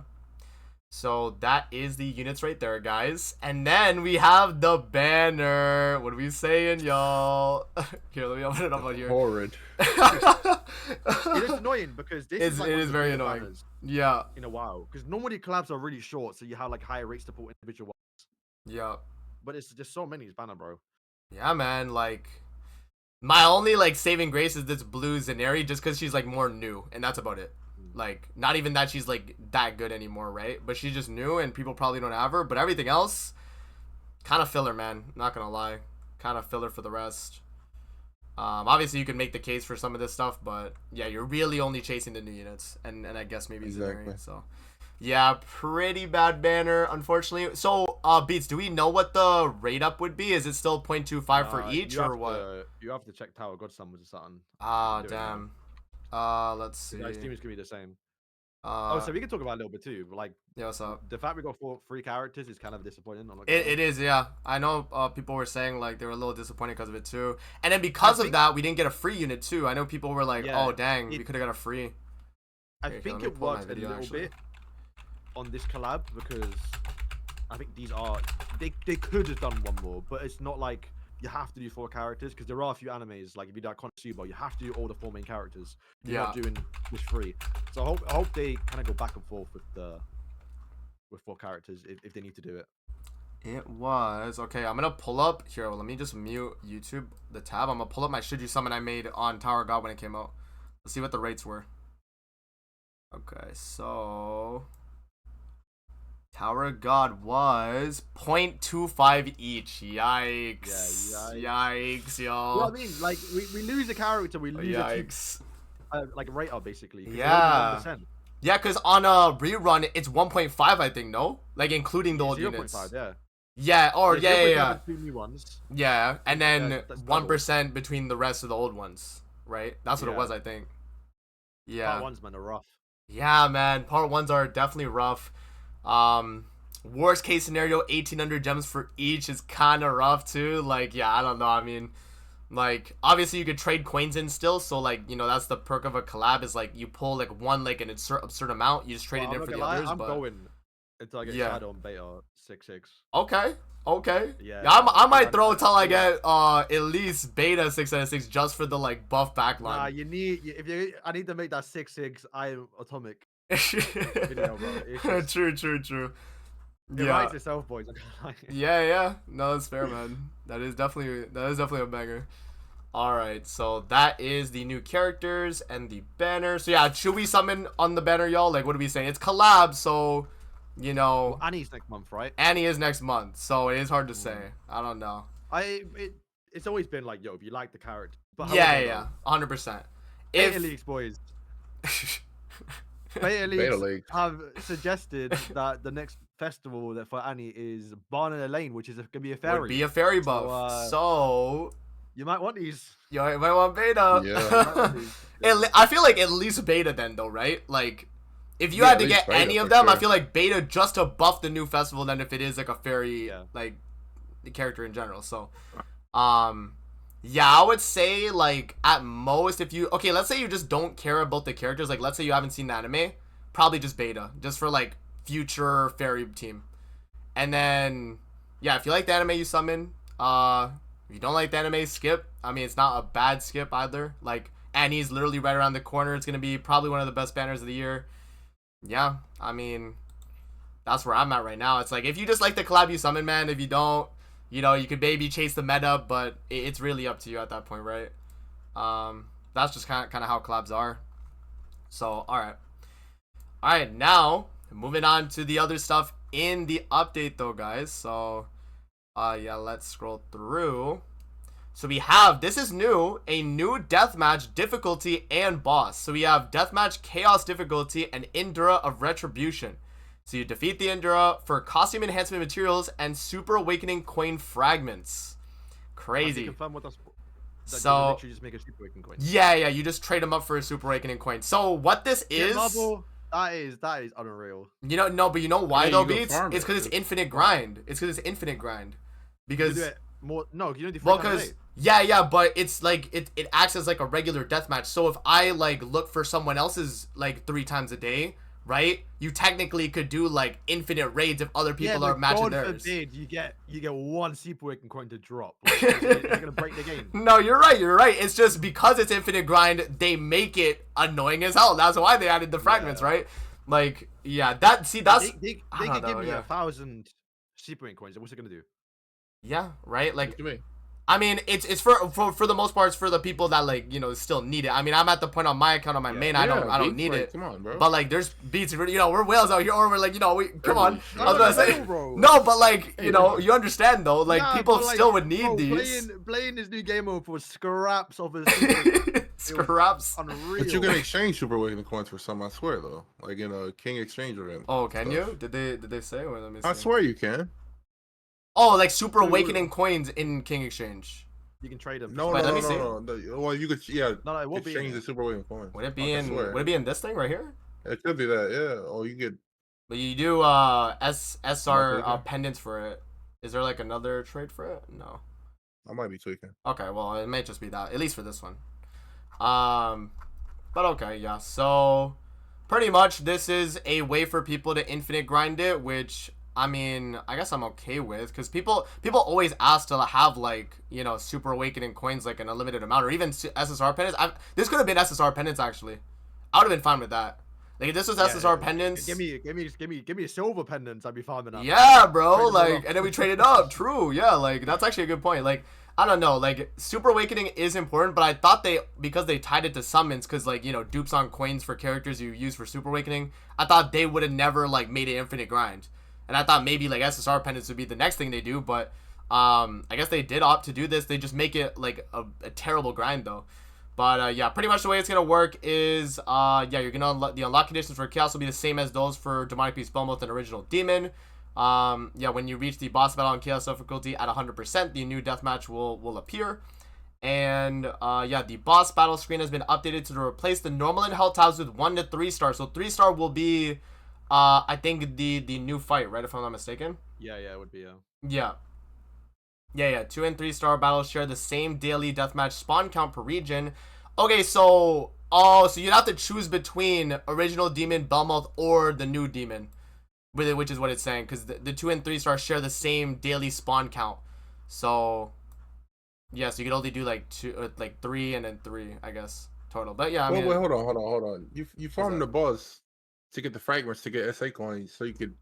Speaker 1: So that is the units right there, guys. And then we have the banner. What are we saying, y'all? Here, let me open it up on here.
Speaker 4: Horrid.
Speaker 2: It is annoying because it is very annoying.
Speaker 1: Yeah.
Speaker 2: In a while, because normally collabs are really short, so you have like higher rates to put individual ones.
Speaker 1: Yeah.
Speaker 2: But it's just so many banner, bro.
Speaker 1: Yeah, man. Like, my only like saving grace is this blue Zaneri, just because she's like more new, and that's about it. Like, not even that she's like that good anymore, right? But she's just new and people probably don't have her. But everything else, kind of filler, man. Not gonna lie, kind of filler for the rest. Obviously you can make the case for some of this stuff, but yeah, you're really only chasing the new units, and I guess maybe Zenari, so yeah, pretty bad banner, unfortunately. So Beats, do we know what the rate up would be? Is it still 0.25 for each, or what?
Speaker 2: You have to check Tower God Summons or something.
Speaker 1: Damn. Let's see.
Speaker 2: I assume it's gonna be the same. So we can talk about it a little bit too. But like,
Speaker 1: yeah, what's up?
Speaker 2: The fact we got 3 characters is kind of disappointing.
Speaker 1: It is, yeah. I know people were saying like they were a little disappointed because of it too, and then because of that, we didn't get a free unit too. I know people were like, "Oh dang, we could have got a free."
Speaker 2: I think it worked a little bit on this collab because I think these are they could have done one more, but it's not like you have to do 4 characters because there are a few animes like if you do Konosuba, you have to do all the 4 main characters. You're not doing just 3. So I hope they kind of go back and forth with 4 characters if they need to do it.
Speaker 1: It was okay. I'm gonna pull up here. Let me just mute YouTube the tab. I'm gonna pull up my Should You Summon I made on Tower of God when it came out. Let's see what the rates were. Okay, so Tower of God was 0.25 each. Yikes. Yikes, yo.
Speaker 2: Well, I mean, like, we lose a character, we lose
Speaker 1: Yikes.
Speaker 2: like a rate up, basically.
Speaker 1: Yeah. Yeah, because on a rerun, it's 1.5, I think, no? Like, including the old
Speaker 2: 0.
Speaker 1: units.
Speaker 2: 5, yeah.
Speaker 1: Yeah, or yeah.
Speaker 2: New ones.
Speaker 1: Yeah, and then 1% between the rest of the old ones, right? That's what it was, I think. Yeah.
Speaker 2: Part 1s, man, are rough.
Speaker 1: Yeah, man. Part 1s are definitely rough. Worst case scenario, 1,800 gems for each is kind of rough too. Like, yeah, I don't know. I mean, like, obviously you could trade coins in still, so like, you know, that's the perk of a collab is like you pull like one like an absurd amount, you just trade it in for the others.
Speaker 2: I'm going until I get Shadow and Beta 6/6.
Speaker 1: Okay. Yeah. I might throw till I get at least Beta 6 out of 6 just for the like buff backline.
Speaker 2: Nah, I need to make that 6/6. I am atomic. Video, bro.
Speaker 1: True.
Speaker 2: It writes itself, boys.
Speaker 1: Yeah. No, that's fair, man. That is definitely a banger. All right, so that is the new characters and the banner. So yeah, should we summon on the banner, y'all? Like, what are we saying? It's collab, so you know.
Speaker 2: Well, Annie's next month, right?
Speaker 1: Annie is next month, so it is hard to say. I don't know.
Speaker 2: It's always been like, yo, if you like the character. But
Speaker 1: yeah, 100%.
Speaker 2: Beta Leagues, boys. Beta Leagues have suggested that the next festival for Annie is Barn and Elaine, which is going to be a fairy.
Speaker 1: Would be a fairy buff. So
Speaker 2: you might want these.
Speaker 1: You might want Beta.
Speaker 4: Yeah.
Speaker 1: I feel like at least Beta then, though, right? Like, if you had to get any of them, I feel like Beta just to buff the new festival than if it is like a fairy, like the character in general. So, yeah, I would say like at most if you let's say you just don't care about the characters, like let's say you haven't seen the anime, probably just Beta, just for like future fairy team. And then yeah, if you like the anime, you summon. If you don't like the anime, skip. I mean, it's not a bad skip either. Like Annie's literally right around the corner. It's gonna be probably one of the best banners of the year. Yeah, I mean, that's where I'm at right now. It's like if you just like the collab, you summon, man. If you don't, you know, you could maybe chase the meta, but it's really up to you at that point, right? That's just kind of how collabs are. So, all right, now moving on to the other stuff in the update, though, guys. So, yeah, let's scroll through. So we have, this is new, a new deathmatch difficulty and boss. So we have Deathmatch Chaos difficulty and Indra of Retribution. So you defeat the Indra for costume enhancement materials and Super Awakening coin fragments. Crazy.
Speaker 2: Confirm with us
Speaker 1: so
Speaker 2: you just make a Super Awakening coin.
Speaker 1: Yeah, you just trade them up for a Super Awakening coin. So what this is,
Speaker 2: that is unreal.
Speaker 1: You know, no, but you know why though, Beats? It's because it's infinite grind. Because
Speaker 2: You do it more. No, you don't do 4 times a day.
Speaker 1: Yeah, but it's like it acts as like a regular deathmatch. So if I like look for someone else's like 3 times a day, right? You technically could do like infinite raids if other people are matching theirs.
Speaker 2: God forbid you get 1 Super Awakening coin to drop. Like, you're gonna break the game.
Speaker 1: No, you're right. It's just because it's infinite grind, they make it annoying as hell. That's why they added the fragments, right? Like, yeah, that's
Speaker 2: they could give me 1,000 Super Awakening coins. What's it gonna do?
Speaker 1: Yeah, right. Like
Speaker 3: to me.
Speaker 1: I mean, it's for the most part, it's for the people that like, you know, still need it. I mean, I'm at the point on my account on my main, I don't need it.
Speaker 4: Come on, bro.
Speaker 1: But like, there's beats, you know, we're whales out here, or we're like, you know, come on.
Speaker 2: I was gonna say,
Speaker 1: no, but like, you know, you understand though, like people still would need these.
Speaker 2: Playing this new game mode for scraps of his
Speaker 1: scraps.
Speaker 2: Unreal.
Speaker 4: But you can exchange Super Awakening coins for some, I swear though. Like in a King Exchange event.
Speaker 1: Oh, can you? Did they say? Or let me see.
Speaker 4: I swear you can.
Speaker 1: Oh, like Super Awakening coins in King Exchange.
Speaker 2: You can trade them.
Speaker 4: No. Well, you could, yeah.
Speaker 2: No, it won't
Speaker 4: exchange the Super Awakening coin.
Speaker 1: Would it be Would it be in this thing right here?
Speaker 4: It could be that, yeah. Oh, you get.
Speaker 1: But you do SSR pendants for it. Is there like another trade for it? No.
Speaker 4: I might be tweaking.
Speaker 1: Okay, well it may just be that, at least for this one. But okay, yeah. So pretty much this is a way for people to infinite grind it, which I mean, I guess I'm okay with, because people always ask to have, like, you know, Super Awakening coins, like an unlimited amount, or even SSR pendants. This could have been SSR pendants actually. I would have been fine with that. Like if this was SSR pendants.
Speaker 2: Give me a silver pendants. I'd be fine with that.
Speaker 1: Yeah, bro. Like, and then we traded up. True. Yeah. Like that's actually a good point. Like I don't know. Like Super Awakening is important, but I thought because they tied it to summons, because like, you know, dupes on coins for characters you use for Super Awakening, I thought they would have never like made it infinite grind. And I thought maybe like SSR pendants would be the next thing they do, but I guess they did opt to do this. They just make it like a terrible grind though. But yeah, pretty much the way it's gonna work is yeah, you're gonna the unlock conditions for Chaos will be the same as those for Demonic Beast Spellmouth and Original Demon. Yeah, when you reach the boss battle on Chaos difficulty at 100%, the new deathmatch will appear. And yeah, the boss battle screen has been updated to replace the normal and hell tabs with 1 to 3 stars. So 3 star will be I think the new fight, right, if I'm not mistaken?
Speaker 2: Yeah, it would be,
Speaker 1: Yeah, 2 and 3 star battles share the same daily deathmatch spawn count per region. Okay, so so you'd have to choose between Original Demon, Belmouth, or the new Demon, which is what it's saying, because the 2 and 3 stars share the same daily spawn count. So yeah, so you could only do like 3 and then 3, I guess, total. But yeah, I mean,
Speaker 4: wait, hold on. You farmed the boss to get the fragments to get SA coins, so you could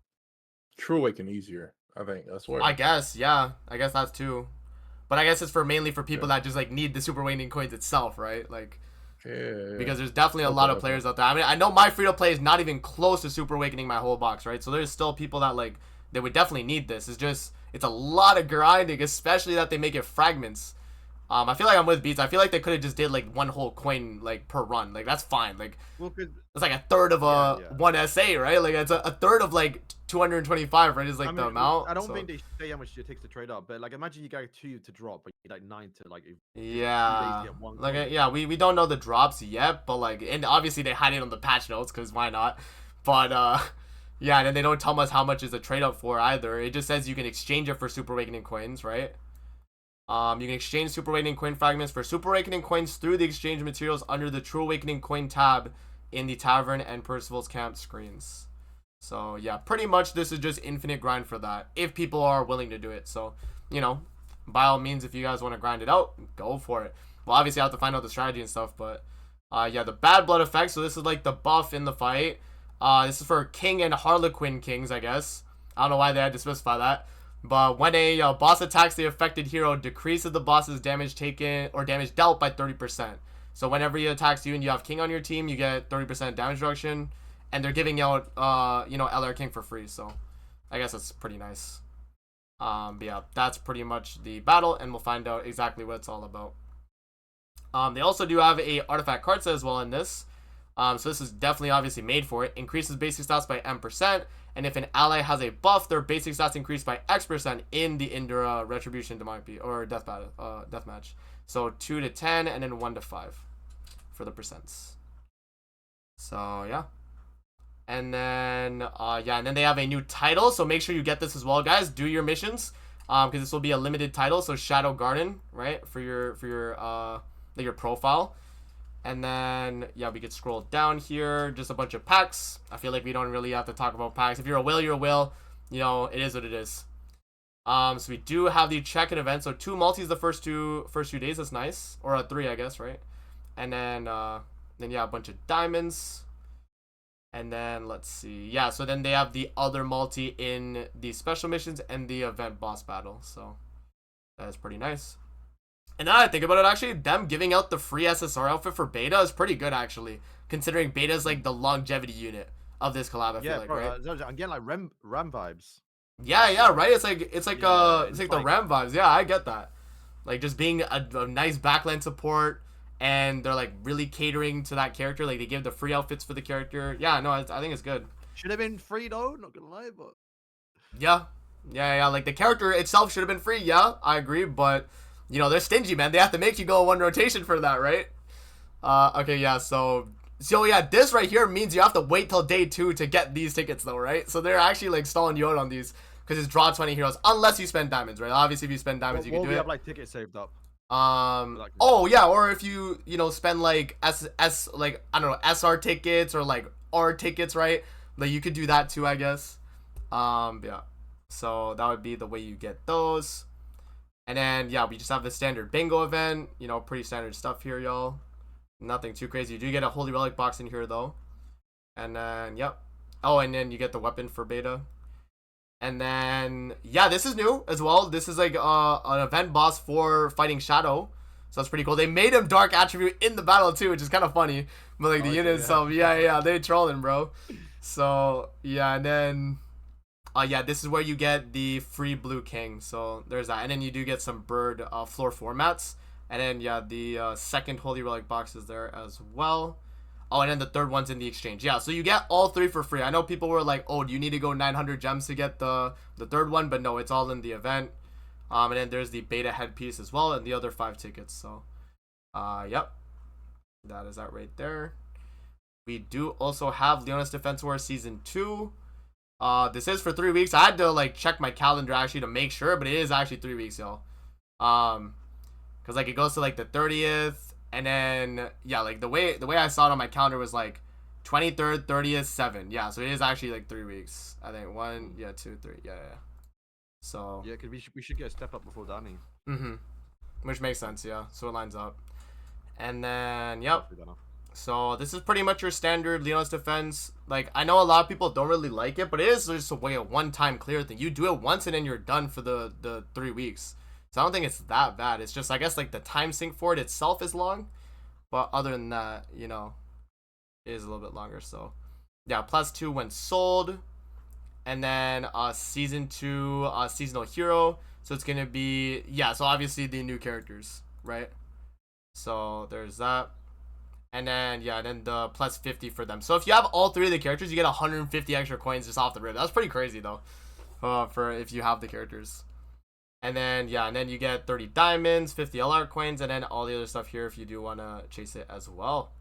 Speaker 4: True Awaken easier. I think that's what.
Speaker 1: I guess, yeah. I guess that's too. But I guess it's mainly for people that just like need the Super Awakening coins itself, right? Like,
Speaker 4: yeah.
Speaker 1: Because there's definitely a lot of players out there. I mean, I know my free to play is not even close to Super Awakening my whole box, right? So there's still people that like they would definitely need this. It's a lot of grinding, especially that they make it fragments. I feel like I'm with Beats. I feel like they could have just did like one whole coin like per run. Like that's fine. Like it's like a third of one SA, right? Like it's a third of like 225, right? Is like the amount.
Speaker 2: I don't think they say how much it takes to trade up, but like imagine you get 2 to drop, but you like 9 to like.
Speaker 1: Yeah. Like yeah, we don't know the drops yet, but like, and obviously they hide it on the patch notes because why not? But yeah, and then they don't tell us how much is a trade up for either. It just says you can exchange it for Super Awakening coins, right? You can exchange Super Awakening coin fragments for Super Awakening coins through the exchange materials under the True Awakening coin tab in the Tavern and Percival's Camp screens. So yeah, pretty much this is just infinite grind for that, if people are willing to do it. So, you know, by all means, if you guys want to grind it out, go for it. Well, obviously I have to find out the strategy and stuff, but yeah, the bad blood effect. So this is like the buff in the fight. This is for King and Harlequin Kings, I guess. I don't know why they had to specify that. But when a boss attacks the affected hero, decreases the boss's damage taken or damage dealt by 30%. So whenever he attacks you and you have King on your team, you get 30% damage reduction. And they're giving out, you know, LR King for free. So I guess that's pretty nice. But yeah, that's pretty much the battle. And we'll find out exactly what it's all about. They also do have a artifact card set as well in this. So this is definitely obviously made for it. Increases basic stats by M%. And if an ally has a buff, their basic stats increase by X% in the Indra Retribution Demonic or Deathmatch. So 2 to 10 and then 1 to 5 for the percents. So yeah. And then yeah, and then they have a new title. So make sure you get this as well, guys. Do your missions. Because this will be a limited title. So Shadow Garden, right? For your profile. And then, yeah, we could scroll down here. Just a bunch of packs. I feel like we don't really have to talk about packs. If you're a whale, you're a whale. You know, it is what it is. So we do have the check-in event. So 2 multis the first two days. That's nice. Or 3, I guess, right? And then yeah, a bunch of diamonds. And then, let's see. Yeah, so then they have the other multi in the special missions and the event boss battle. So that is pretty nice. And now I think about it, actually, them giving out the free SSR outfit for beta is pretty good, actually, considering beta is like the longevity unit of this collab. I feel like,
Speaker 2: bro,
Speaker 1: right?
Speaker 2: I'm getting like Ram vibes.
Speaker 1: Yeah, right. It's like the Ram vibes. Yeah, I get that. Like just being a nice backline support, and they're like really catering to that character. Like they give the free outfits for the character. Yeah, no, I think it's good.
Speaker 2: Should have been free though. Not gonna lie, but
Speaker 1: yeah. Like the character itself should have been free. Yeah, I agree, but you know they're stingy, man. They have to make you go one rotation for that, right? Okay, yeah. So yeah, this right here means you have to wait till day 2 to get these tickets, though, right? So they're actually like stalling you out on these because it's draw 20 heroes unless you spend diamonds, right? Obviously, if you spend diamonds, you can do it.
Speaker 2: We have like tickets saved up.
Speaker 1: Oh yeah, or if you spend like like I don't know SR tickets or like R tickets, right? Like you could do that too, I guess. Yeah. So that would be the way you get those. And then yeah, we just have the standard bingo event. You know, pretty standard stuff here, y'all. Nothing too crazy. You do get a Holy Relic box in here though. And then yep. Oh, and then you get the weapon for beta. And then yeah, this is new as well. This is like an event boss for fighting Shadow. So that's pretty cool. They made him dark attribute in the battle too, which is kind of funny. But like the unit itself, yeah, they trolling, bro. So yeah, and then yeah, this is where you get the free blue king. So there's that. And then you do get some bird floor formats. And then yeah, the second Holy Relic box is there as well. Oh, and then the third one's in the exchange. Yeah, so you get all 3 for free. I know people were like, oh, do you need to go 900 gems to get the third one? But no, it's all in the event. And then there's the beta headpiece as well and the other 5 tickets. So, yep. That is that right there. We do also have Leonis Defense War Season 2. This is for 3 weeks. I had to, like, check my calendar, actually, to make sure. But it is actually 3 weeks, y'all. Because, like, it goes to, like, the 30th. And then yeah, like the way I saw it on my calendar was like 23rd, 30th, 7. Yeah, so it is actually like 3 weeks. I think 1, yeah, 2, 3, yeah. So
Speaker 2: yeah, because we should get a step up before Danny.
Speaker 1: Which makes sense, yeah. So it lines up. And then yep. So this is pretty much your standard Leonis defense. Like I know a lot of people don't really like it, but it is just a one-time clear thing. You do it once and then you're done for the 3 weeks. So I don't think it's that bad. It's just, I guess, like the time sync for it itself is long. But other than that, you know, it is a little bit longer. So, yeah, +2 when sold. And then Season 2 seasonal hero. So it's going to be, yeah, so obviously the new characters, right? So there's that. And then, yeah, then the +50 for them. So if you have all 3 of the characters, you get 150 extra coins just off the rip. That's pretty crazy, though, for if you have the characters. And then, yeah, and then you get 30 diamonds, 50 LR coins, and then all the other stuff here if you do want to chase it as well.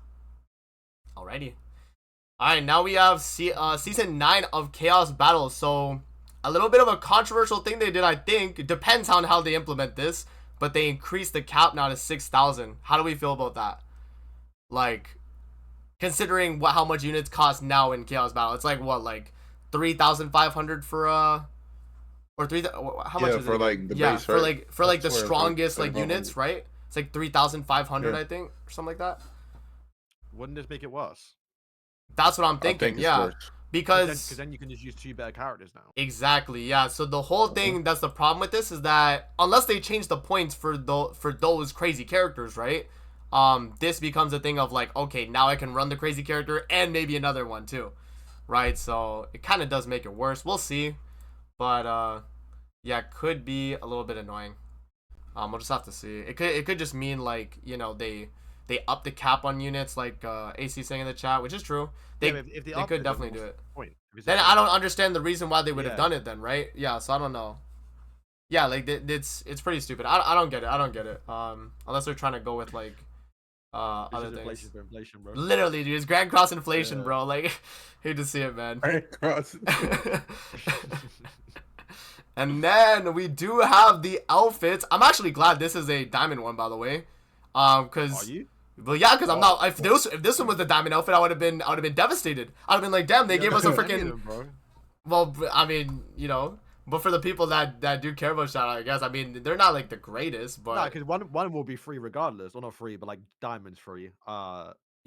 Speaker 1: Alrighty. Alright, now we have Season 9 of Chaos Battles. So, a little bit of a controversial thing they did, I think. It depends on how they implement this. But they increased the cap now to 6,000. How do we feel about that? Like, considering how much units cost now in Chaos Battle. It's like, what, like 3,500 for or 3, how much is
Speaker 4: for
Speaker 1: it?
Speaker 4: Like the
Speaker 1: base,
Speaker 4: for
Speaker 1: like the strongest like units, right? It's like 3,500, I think, or something like that.
Speaker 2: Wouldn't this make it worse?
Speaker 1: That's what I'm thinking. Yeah, because
Speaker 2: then you can just use 2 better characters now.
Speaker 1: Exactly. Yeah. So the whole thing, that's the problem with this, is that unless they change the points for those crazy characters, right? This becomes a thing of like, okay, now I can run the crazy character and maybe another one too, right? So it kind of does make it worse. We'll see. But yeah, could be a little bit annoying. We'll just have to see. It could just mean like, you know, they up the cap on units, like AC saying in the chat, which is true. They could definitely do it. Then I don't understand the reason why they would have done it then, right? Yeah, so I don't know. Yeah, like it's pretty stupid. I don't get it. Unless they're trying to go with like other things.
Speaker 2: Inflation, bro.
Speaker 1: Literally, dude, it's Grand Cross inflation, bro. Like, hate to see it, man.
Speaker 4: Grand Cross.
Speaker 1: And then we do have the outfits. I'm actually glad this is a diamond one, by the way. Cause,
Speaker 2: are you?
Speaker 1: Well, yeah, because I'm not. If this one was the diamond outfit, I would have been devastated. I'd have been like, damn, they gave us a freaking. Well, I mean, you know, but for the people that do care about Shadow, I guess. I mean, they're not like the greatest, but
Speaker 2: no, because one will be free regardless, or not free, but like diamonds free.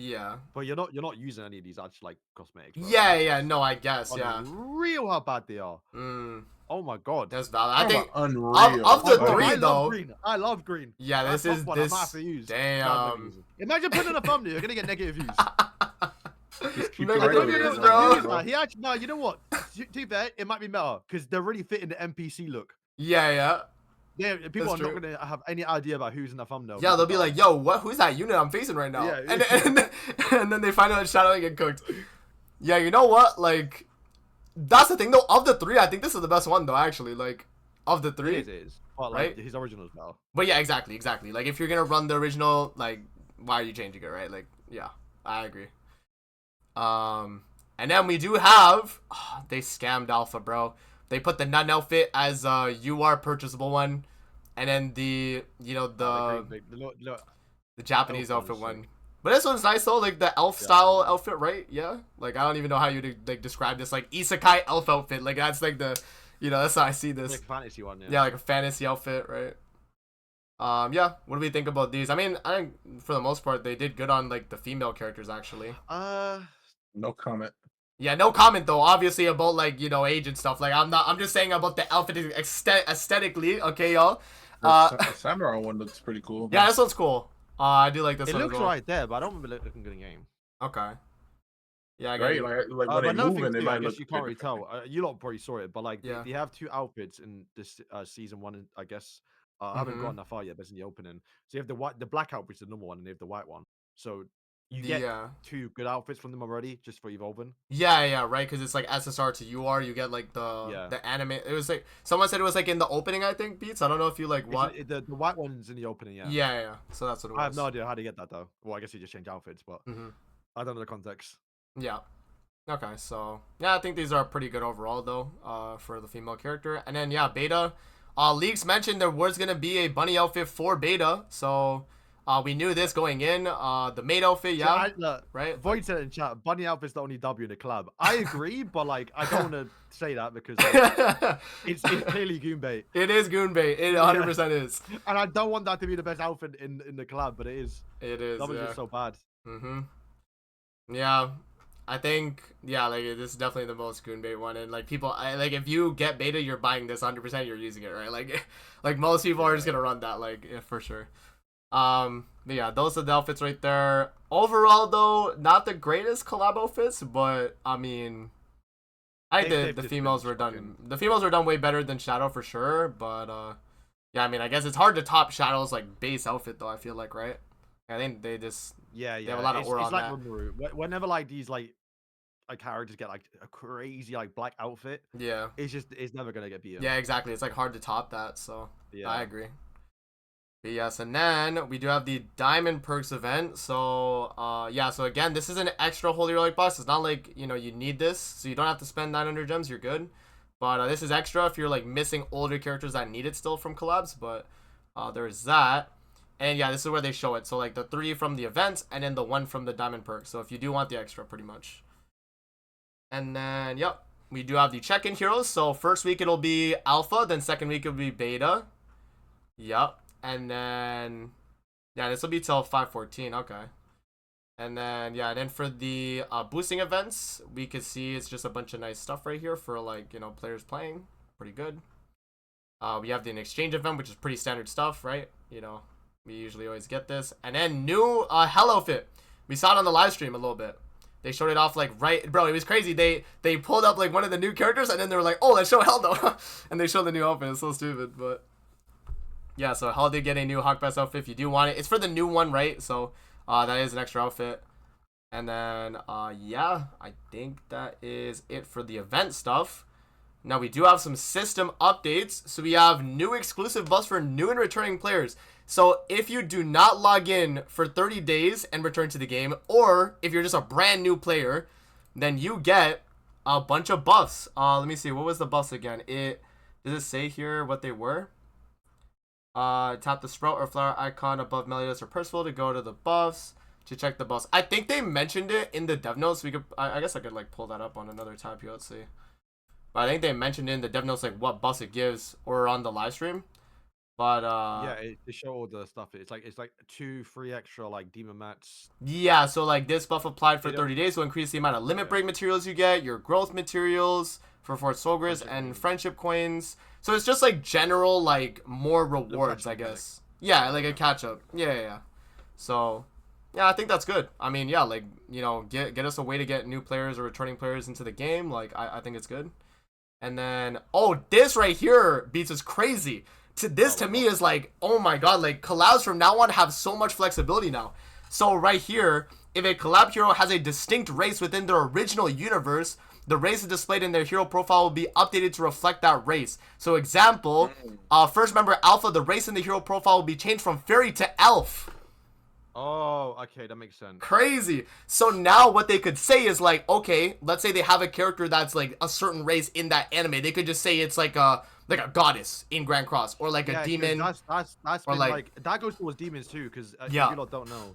Speaker 1: Yeah.
Speaker 2: But you're not using any of these actual like cosmetics. Bro.
Speaker 1: Yeah. No, I guess.
Speaker 2: Unreal how bad they are. Oh my god.
Speaker 1: That's valid. I think
Speaker 4: unreal.
Speaker 1: Of the three, though.
Speaker 2: Green. I love green.
Speaker 1: Yeah, this is
Speaker 2: one
Speaker 1: this.
Speaker 2: I'm happy to use.
Speaker 1: Damn.
Speaker 2: Imagine putting in a thumbnail. You're gonna get negative views.
Speaker 1: Bro.
Speaker 2: He actually, no, you know what? To be fair, it might be meta because they're really fitting the NPC look.
Speaker 1: Yeah.
Speaker 2: Yeah, people are not gonna have any idea about who's in the thumbnail.
Speaker 1: Yeah, they'll be like, "Yo, who's that unit I'm facing right now?" Yeah, and then they find out Shadow and get cooked. Yeah, you know what? Like, that's the thing though. Of the three, I think this is the best one though. Actually, like, of the three,
Speaker 2: it is. But, like, right? His original as well.
Speaker 1: But yeah, exactly. Like, if you're gonna run the original, like, why are you changing it, right? Like, yeah, I agree. And then we do have they scammed Alpha, bro. They put the Nun outfit as UR purchasable one, and then the Japanese outfit one. But this one's nice though, like the elf style outfit, right? Yeah. Like I don't even know how you like describe this, like isekai elf outfit. Like that's like the, that's how I see this.
Speaker 2: Like a fantasy one,
Speaker 1: yeah, like a fantasy outfit, right? Yeah. What do we think about these? I mean, I think for the most part they did good on like the female characters actually.
Speaker 4: No comment.
Speaker 1: Yeah, no comment though. Obviously about like age and stuff. Like I'm just saying about the outfit aesthetically. Okay, y'all.
Speaker 4: The samurai one looks pretty cool.
Speaker 1: Yeah, this one's cool. I do like this one.
Speaker 2: It looks right there, but I don't remember looking good in game.
Speaker 1: Okay. Yeah, I got
Speaker 4: right. Like when they move, it might look.
Speaker 2: You can't really tell. You lot probably saw it, but like they have two outfits in this season one. I guess I haven't gotten that far yet, but it's in the opening. So you have the black outfit, the normal one, and they have the white one. So you get two good outfits from them already, just for evolving.
Speaker 1: Yeah, right. Because it's like SSR to UR. You get like the anime. It was like someone said it was like in the opening. I think Beats. I don't know if you like what
Speaker 2: the white one's in the opening. Yeah.
Speaker 1: Yeah. So that's what it was.
Speaker 2: I have no idea how to get that though. Well, I guess you just change outfits, but I don't know the context.
Speaker 1: Yeah. Okay. So yeah, I think these are pretty good overall though. For the female character, and then beta. Leaks mentioned there was gonna be a bunny outfit for beta. So. We knew this going in. The maid outfit, right?
Speaker 2: Void said in chat, bunny outfit's the only W in the collab. I agree, but like I don't want to say that because it's clearly goon bait.
Speaker 1: It is goon bait. It 100% is.
Speaker 2: And I don't want that to be the best outfit in the collab, but it is.
Speaker 1: It is.
Speaker 2: W is so bad.
Speaker 1: Yeah, I think like this is definitely the most goon bait one, and like people, like if you get beta, you're buying this 100%. You're using it, right? Like most people are just gonna run that, like for sure. But yeah, those are the outfits right there. Overall, though, not the greatest collab outfits, but I mean, I think the females were done. The females were done way better than Shadow for sure. But yeah, I mean, I guess it's hard to top Shadow's like base outfit though. I feel like, right? I think they just they have a lot of aura on that.
Speaker 2: Whenever like these like characters get like a crazy like black outfit, it's never gonna get beat.
Speaker 1: Yeah, exactly. It's like hard to top that. So I agree. But yes, and then we do have the Diamond Perks event. So, so again, this is an extra Holy Relic box. It's not like, you need this. So you don't have to spend 900 gems. You're good. But this is extra if you're, like, missing older characters that need it still from collabs. But there's that. And, yeah, this is where they show it. So, like, the 3 from the event and then the 1 from the Diamond Perks. So if you do want the extra, pretty much. And then, yep, we do have the check-in heroes. So first week it'll be Alpha. Then second week it'll be Beta. Yep. And then, this will be till 5/14. Okay. And then, then for the boosting events, we could see it's just a bunch of nice stuff right here for, like, players playing. Pretty good. We have the exchange event, which is pretty standard stuff, right? We usually always get this. And then new Hell outfit. We saw it on the live stream a little bit. They showed it off, like, right... Bro, it was crazy. They pulled up, like, one of the new characters, and then they were like, oh, let's show Hell, though. And they showed the new outfit. It's so stupid, but... Yeah, so Hell did get a new Hawk Pass outfit if you do want it. It's for the new one, right? So that is an extra outfit. And then, I think that is it for the event stuff. Now, we do have some system updates. So we have new exclusive buffs for new and returning players. So if you do not log in for 30 days and return to the game, or if you're just a brand new player, then you get a bunch of buffs. Let me see. What was the buffs again? Does it say here what they were? Tap the sprout or flower icon above Meliodas or Percival to go to the buffs to check the buffs. I think they mentioned it in the dev notes. We could, I guess I could like pull that up on another tab here. Let's see. But I think they mentioned in the dev notes like what buffs it gives or on the live stream. But
Speaker 2: yeah, it show all the stuff. It's like 2-3 extra like demon mats.
Speaker 1: Yeah, so like this buff applied for 30 days will increase the amount of limit break materials you get, your growth materials for Fort Solgris, and friendship coins. So it's just like general like more rewards, I guess. Yeah, like a catch up. Yeah. So yeah, I think that's good. I mean, yeah, like, you know, get us a way to get new players or returning players into the game. Like, I think it's good. And then, oh, this right here beats us crazy. To me is like, oh my god, like collabs from now on have so much flexibility now. So right here, if a collab hero has a distinct race within their original universe, the race displayed in their hero profile will be updated to reflect that race. So example, first member Alpha, the race in the hero profile will be changed from fairy to elf.
Speaker 2: Oh, okay, that makes sense.
Speaker 1: Crazy. So now what they could say is like, okay, let's say they have a character that's like a certain race in that anime. They could just say it's like a goddess in Grand Cross, or like a demon.
Speaker 2: That's
Speaker 1: or
Speaker 2: been like that goes towards demons too, because if you lot don't know,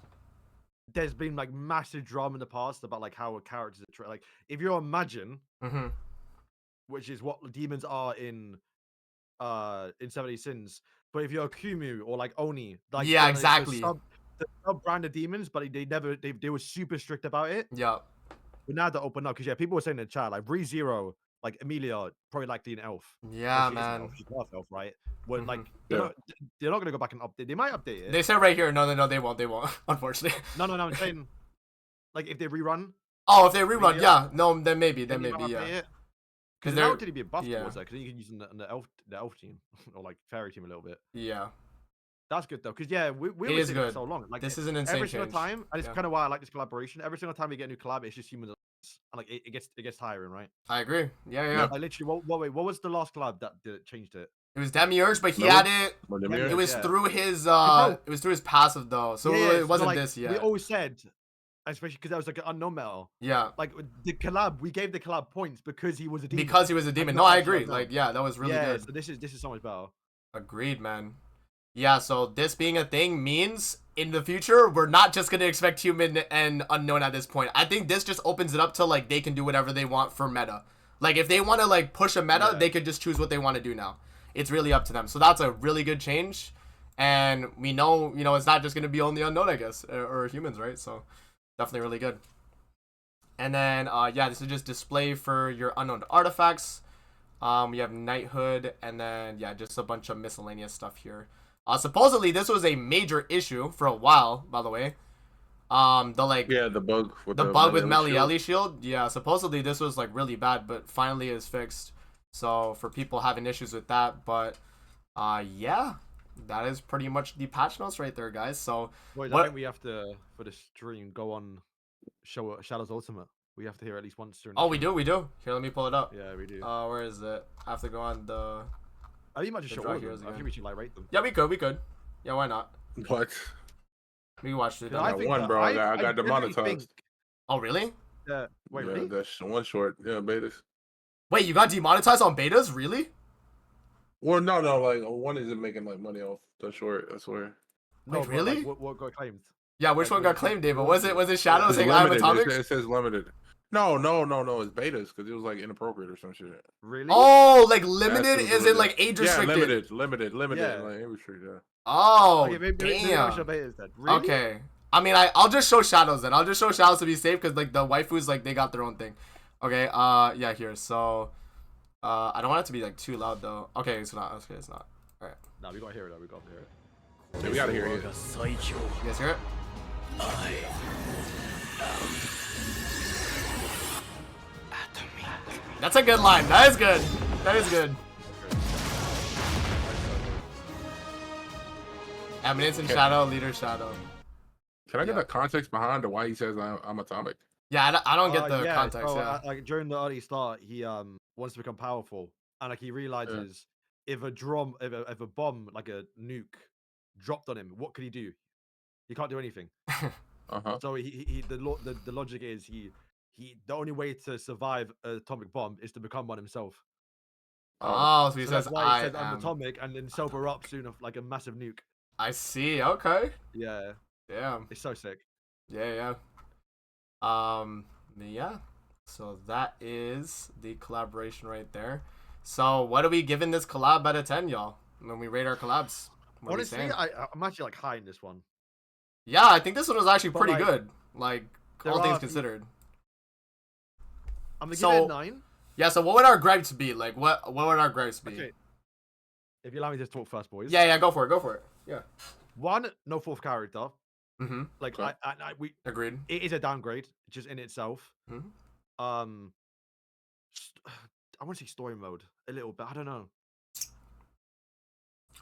Speaker 2: there's been like massive drama in the past about like how characters are like if you're a Majin, which is what demons are in 70 Sins, but if you're a Kumu or like Oni, like
Speaker 1: exactly.
Speaker 2: The sub-brand of demons, but they were super strict about it.
Speaker 1: Yeah.
Speaker 2: But now they're open up because people were saying in the chat like ReZero, like Emilia probably likely an elf.
Speaker 1: Yeah, man.
Speaker 2: She's half elf, right? Well, like they're not gonna go back and update. They might update it.
Speaker 1: They said right here, no, they won't. Unfortunately.
Speaker 2: No. I'm saying, like if they rerun.
Speaker 1: Oh, if they rerun, yeah. No, then maybe, yeah.
Speaker 2: Because now did he be a buff towards that? Because you can use the elf team or like fairy team a little bit.
Speaker 1: Yeah.
Speaker 2: That's good though, because we were saying it so long. Like
Speaker 1: this is an insane
Speaker 2: every single time, and it's kind of why I like this collaboration. Every single time we get a new collab, it's just humans, and like it gets tiring, right?
Speaker 1: I agree. Yeah.
Speaker 2: Like literally, what was the last collab that changed it?
Speaker 1: It was Demiurge, but he had it. It was through his it was through his passive though, so it wasn't this yet.
Speaker 2: We always said, especially because that was like an unknown metal.
Speaker 1: Yeah.
Speaker 2: Like the collab, we gave the collab points because he was a demon.
Speaker 1: Because he was a demon. No, I agree. Like that was really good.
Speaker 2: So this is so much better.
Speaker 1: Agreed, man. Yeah, so this being a thing means in the future, we're not just going to expect human and unknown at this point. I think this just opens it up to, like, they can do whatever they want for meta. Like, if they want to, like, push a meta, they could just choose what they want to do now. It's really up to them. So that's a really good change. And we know, you know, it's not just going to be only unknown, I guess, or humans, right? So definitely really good. And then, yeah, this is just display for your unknown artifacts. We have knighthood, and then, yeah, just a bunch of miscellaneous stuff here. Supposedly this was a major issue for a while, by the way.
Speaker 4: The bug
Speaker 1: with Melieli shield. Yeah, supposedly this was like really bad, but finally is fixed. So for people having issues with that, but yeah, that is pretty much the patch notes right there, guys. So
Speaker 2: I think we have to, for the stream, go on show Shadow's Ultimate. We have to hear at least once during.
Speaker 1: Oh, we do. Here, let me pull it up.
Speaker 2: Yeah, we do.
Speaker 1: Where is it? I have to go on the.
Speaker 2: I think you might just show all of them. I think we should like rate them.
Speaker 1: Yeah, we could. Yeah, why not?
Speaker 4: What?
Speaker 1: We can watch it.
Speaker 4: I got bro. I got demonetized.
Speaker 1: Oh, really?
Speaker 2: Yeah. Wait, really?
Speaker 4: That's one short. Yeah, betas.
Speaker 1: Wait, you got demonetized on betas? Really?
Speaker 4: Well, no. Like one isn't making like money off the short. I swear.
Speaker 1: Wait, really?
Speaker 2: Like, what got claimed?
Speaker 1: Yeah, which one got claimed, David? Was it Shadow saying I'm Atomic?
Speaker 4: It says limited. No. It's betas because it was like inappropriate or some shit.
Speaker 2: Really?
Speaker 1: Oh, like limited is it like age restricted?
Speaker 4: Yeah, limited, like age restricted. Yeah.
Speaker 1: Oh,
Speaker 2: okay, maybe
Speaker 1: damn.
Speaker 2: Show betas then. Really?
Speaker 1: Okay. I mean, I'll just show Shadows then. I'll just show Shadows to be safe because like the waifus like they got their own thing. Okay. Yeah. Here. So, I don't want it to be like too loud though. Okay, it's not. Okay, it's not. All right.
Speaker 2: No, we gotta hear it.
Speaker 4: Yeah, we gotta hear it.
Speaker 1: You guys hear it? That's a good line. That is good. Eminence and Shadow, Leader Shadow.
Speaker 4: Can I get the context behind why he says I'm Atomic?
Speaker 1: Yeah, I don't get the context.
Speaker 2: So, like during the early start, he wants to become powerful, and like he realizes if a bomb like a nuke dropped on him, what could he do? He can't do anything. So the logic is the only way to survive an atomic bomb is to become one himself.
Speaker 1: Oh, so he says
Speaker 2: I'm atomic, and then sober up soon of like a massive nuke.
Speaker 1: I see. Okay.
Speaker 2: Yeah.
Speaker 1: Damn.
Speaker 2: It's so sick.
Speaker 1: Yeah. Yeah. So that is the collaboration right there. So what are we giving this collab out of 10, y'all? When we rate our collabs.
Speaker 2: Honestly, I'm actually like high in this one.
Speaker 1: Yeah, I think this one was actually pretty good. Like all things considered.
Speaker 2: I'm gonna give it a 9.
Speaker 1: Yeah, so what would our gripes be? Like what would our gripes be?
Speaker 2: Okay. If you allow me to talk first, boys.
Speaker 1: Yeah, go for it. Yeah.
Speaker 2: 1, no fourth character.
Speaker 1: Mm-hmm.
Speaker 2: Like we
Speaker 1: agreed.
Speaker 2: It is a downgrade just in itself.
Speaker 1: Mm-hmm.
Speaker 2: I want to say story mode a little bit. I don't know.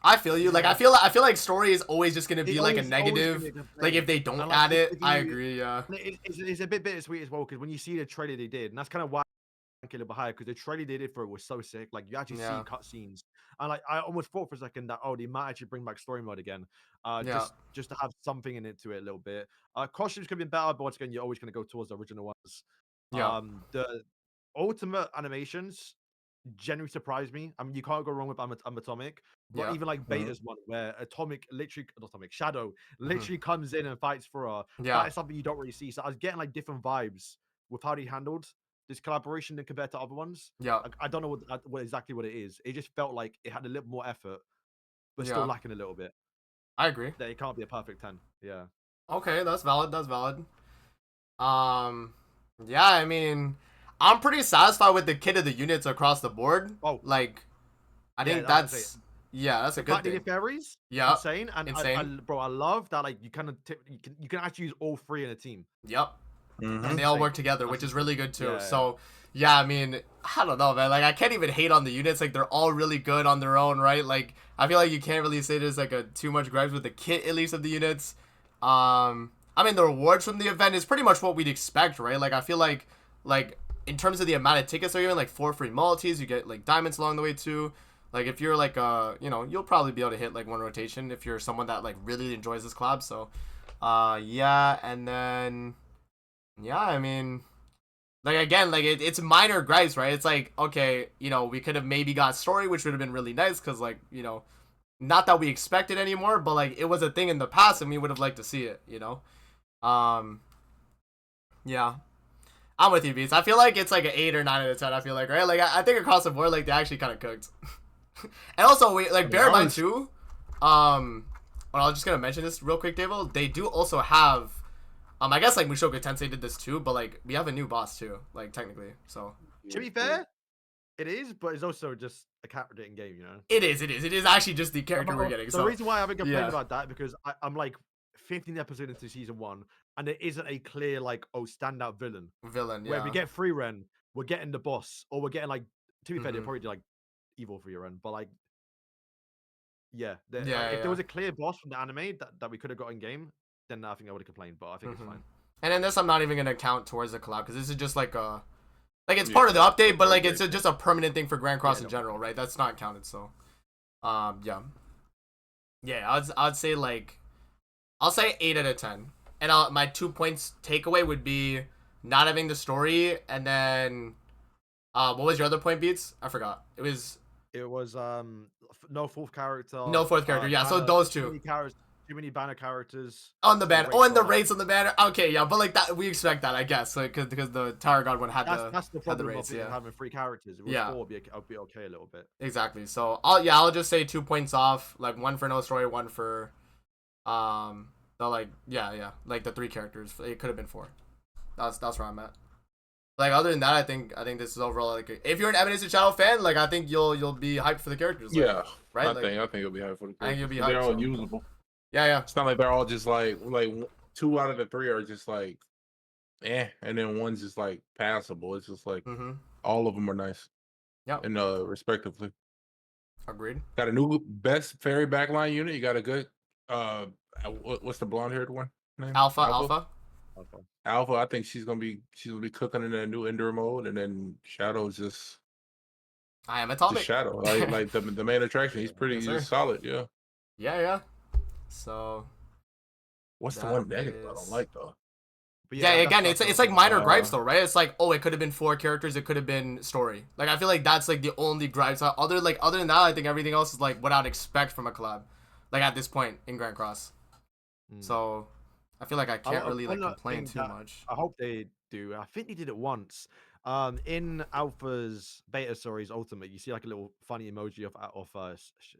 Speaker 1: I feel you. Like I feel like story is always just gonna be like a negative. Like if they don't add it, I agree. Yeah.
Speaker 2: It's a bit bittersweet as well because when you see the trailer they did, and that's kind of why I'm a little bit higher because the trailer they did for it was so sick. Like you actually see cutscenes, and like I almost thought for a second that they might actually bring back story mode again. Just to have something in it to it a little bit. Costumes could be better, but once again, you're always gonna go towards the original ones.
Speaker 1: Yeah.
Speaker 2: The ultimate animations genuinely surprised me. I mean, you can't go wrong with Atomic, but even like Beta's one where Shadow literally comes in and fights for her. That is something you don't really see. So I was getting like different vibes with how they handled this collaboration than compared to other ones.
Speaker 1: Yeah,
Speaker 2: I don't know what exactly what it is. It just felt like it had a little more effort, but still lacking a little bit.
Speaker 1: I agree.
Speaker 2: That it can't be a perfect 10. Yeah.
Speaker 1: Okay, that's valid. Yeah, I mean, I'm pretty satisfied with the kit of the units across the board.
Speaker 2: Oh,
Speaker 1: like, I think that's a good thing.
Speaker 2: Fairies, insane, and insane. Bro, I love that. Like, you kind of you can actually use all 3 in a team.
Speaker 1: Yep. And they all work together, which is really good too. So yeah, I mean, I don't know, man. Like I can't even hate on the units. Like they're all really good on their own, right? Like I feel like you can't really say there's like a too much gripes with the kit at least of the units. I mean the rewards from the event is pretty much what we'd expect, right? Like I feel like in terms of the amount of tickets they're giving, like 4 free multis, you get like diamonds along the way too. Like if you're like you'll probably be able to hit like 1 rotation if you're someone that like really enjoys this collab. So yeah, and then yeah, I mean, like again, like it's minor gripes, right? It's like, okay, we could have maybe got story, which would have been really nice, because like, not that we expect it anymore, but like it was a thing in the past, and we would have liked to see it, Yeah, I'm with you, Beats. I feel like it's like an 8 or 9 out of 10. I feel like, right? Like I think across the board, like they actually kind of cooked. And also, bear in mind too. Well, I'm just gonna mention this real quick, Davo. They do also have. I guess like Mushoku Tensei did this too, but like we have a new boss too, like technically. So
Speaker 2: to be fair, it is, but it's also just a character in game,
Speaker 1: It is actually just the character we're getting.
Speaker 2: The reason why I haven't complained about that because I'm like 15 episodes into season 1, and there isn't a clear like standout villain. Where we get free Ren, we're getting the boss, or we're getting like to be fair, they probably do like evil free Ren, but like if there was a clear boss from the anime that we could have got in game, then I think I would have complained, but I think it's fine.
Speaker 1: And then this I'm not even gonna count towards the collab because this is just like it's part of the update, but like it's just a permanent thing for Grand Cross in general, right? That's not counted. So, I'd say I'll say 8 out of 10. And my 2 points takeaway would be not having the story, and then what was your other point, Beats? I forgot. It was
Speaker 2: no fourth character.
Speaker 1: No fourth character. Yeah, so those two.
Speaker 2: Too many banner characters
Speaker 1: on the banner. And the rates on the banner. Okay, yeah, but like that, we expect that, I guess, like because the Tower God one had
Speaker 2: that's the problem the rates, of having 3 characters. It was 4, I'll be okay a little bit.
Speaker 1: Exactly. So I'll just say 2 points off, like 1 for no story, 1 for the like the 3 characters. It could have been 4. That's where I'm at. Like other than that, I think this is overall like if you're an Eminence and Shadow fan, like I think you'll be hyped for the characters. Like, right? I
Speaker 4: think you'll be hyped for the characters.
Speaker 1: I think you'll be hyped.
Speaker 4: They're all usable.
Speaker 1: Yeah.
Speaker 4: It's not like they're all just like 2 out of the 3 are just like, and then one's just like passable. It's just like all of them are nice.
Speaker 1: Yeah.
Speaker 4: And respectively.
Speaker 1: Agreed.
Speaker 4: Got a new best fairy backline unit. You got a good what's the blonde haired one name?
Speaker 1: Alpha.
Speaker 4: I think she's gonna be cooking in that new Ender mode, and then Shadow's just.
Speaker 1: I am Atomic.
Speaker 4: Shadow, like the main attraction. He's pretty solid. Yeah.
Speaker 1: Yeah. So,
Speaker 4: what's the one negative I don't like though?
Speaker 1: But again, it's like minor gripes though, right? It's like, it could have been 4 characters, it could have been story. Like I feel like that's like the only gripes. Other than that, I think everything else is like what I'd expect from a collab, like at this point in Grand Cross. So I feel like I can't really complain too much.
Speaker 2: I hope they do. I think they did it once. In Alpha's beta series Ultimate, you see like a little funny emoji of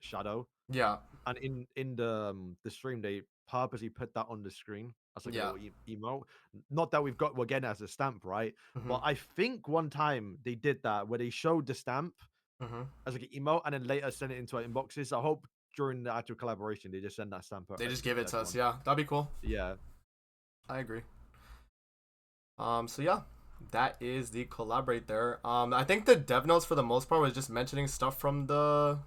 Speaker 2: Shadow.
Speaker 1: Yeah.
Speaker 2: And in the stream, they purposely put that on the screen as like a little emote. Not that we're getting it as a stamp, right? But I think one time they did that where they showed the stamp as like an emote and then later sent it into our inboxes. I hope during the actual collaboration they just send that stamp.
Speaker 1: They just give it to us. Yeah, that'd be cool.
Speaker 2: Yeah,
Speaker 1: I agree. So yeah, that is the collab right there. I think the dev notes for the most part was just mentioning stuff from the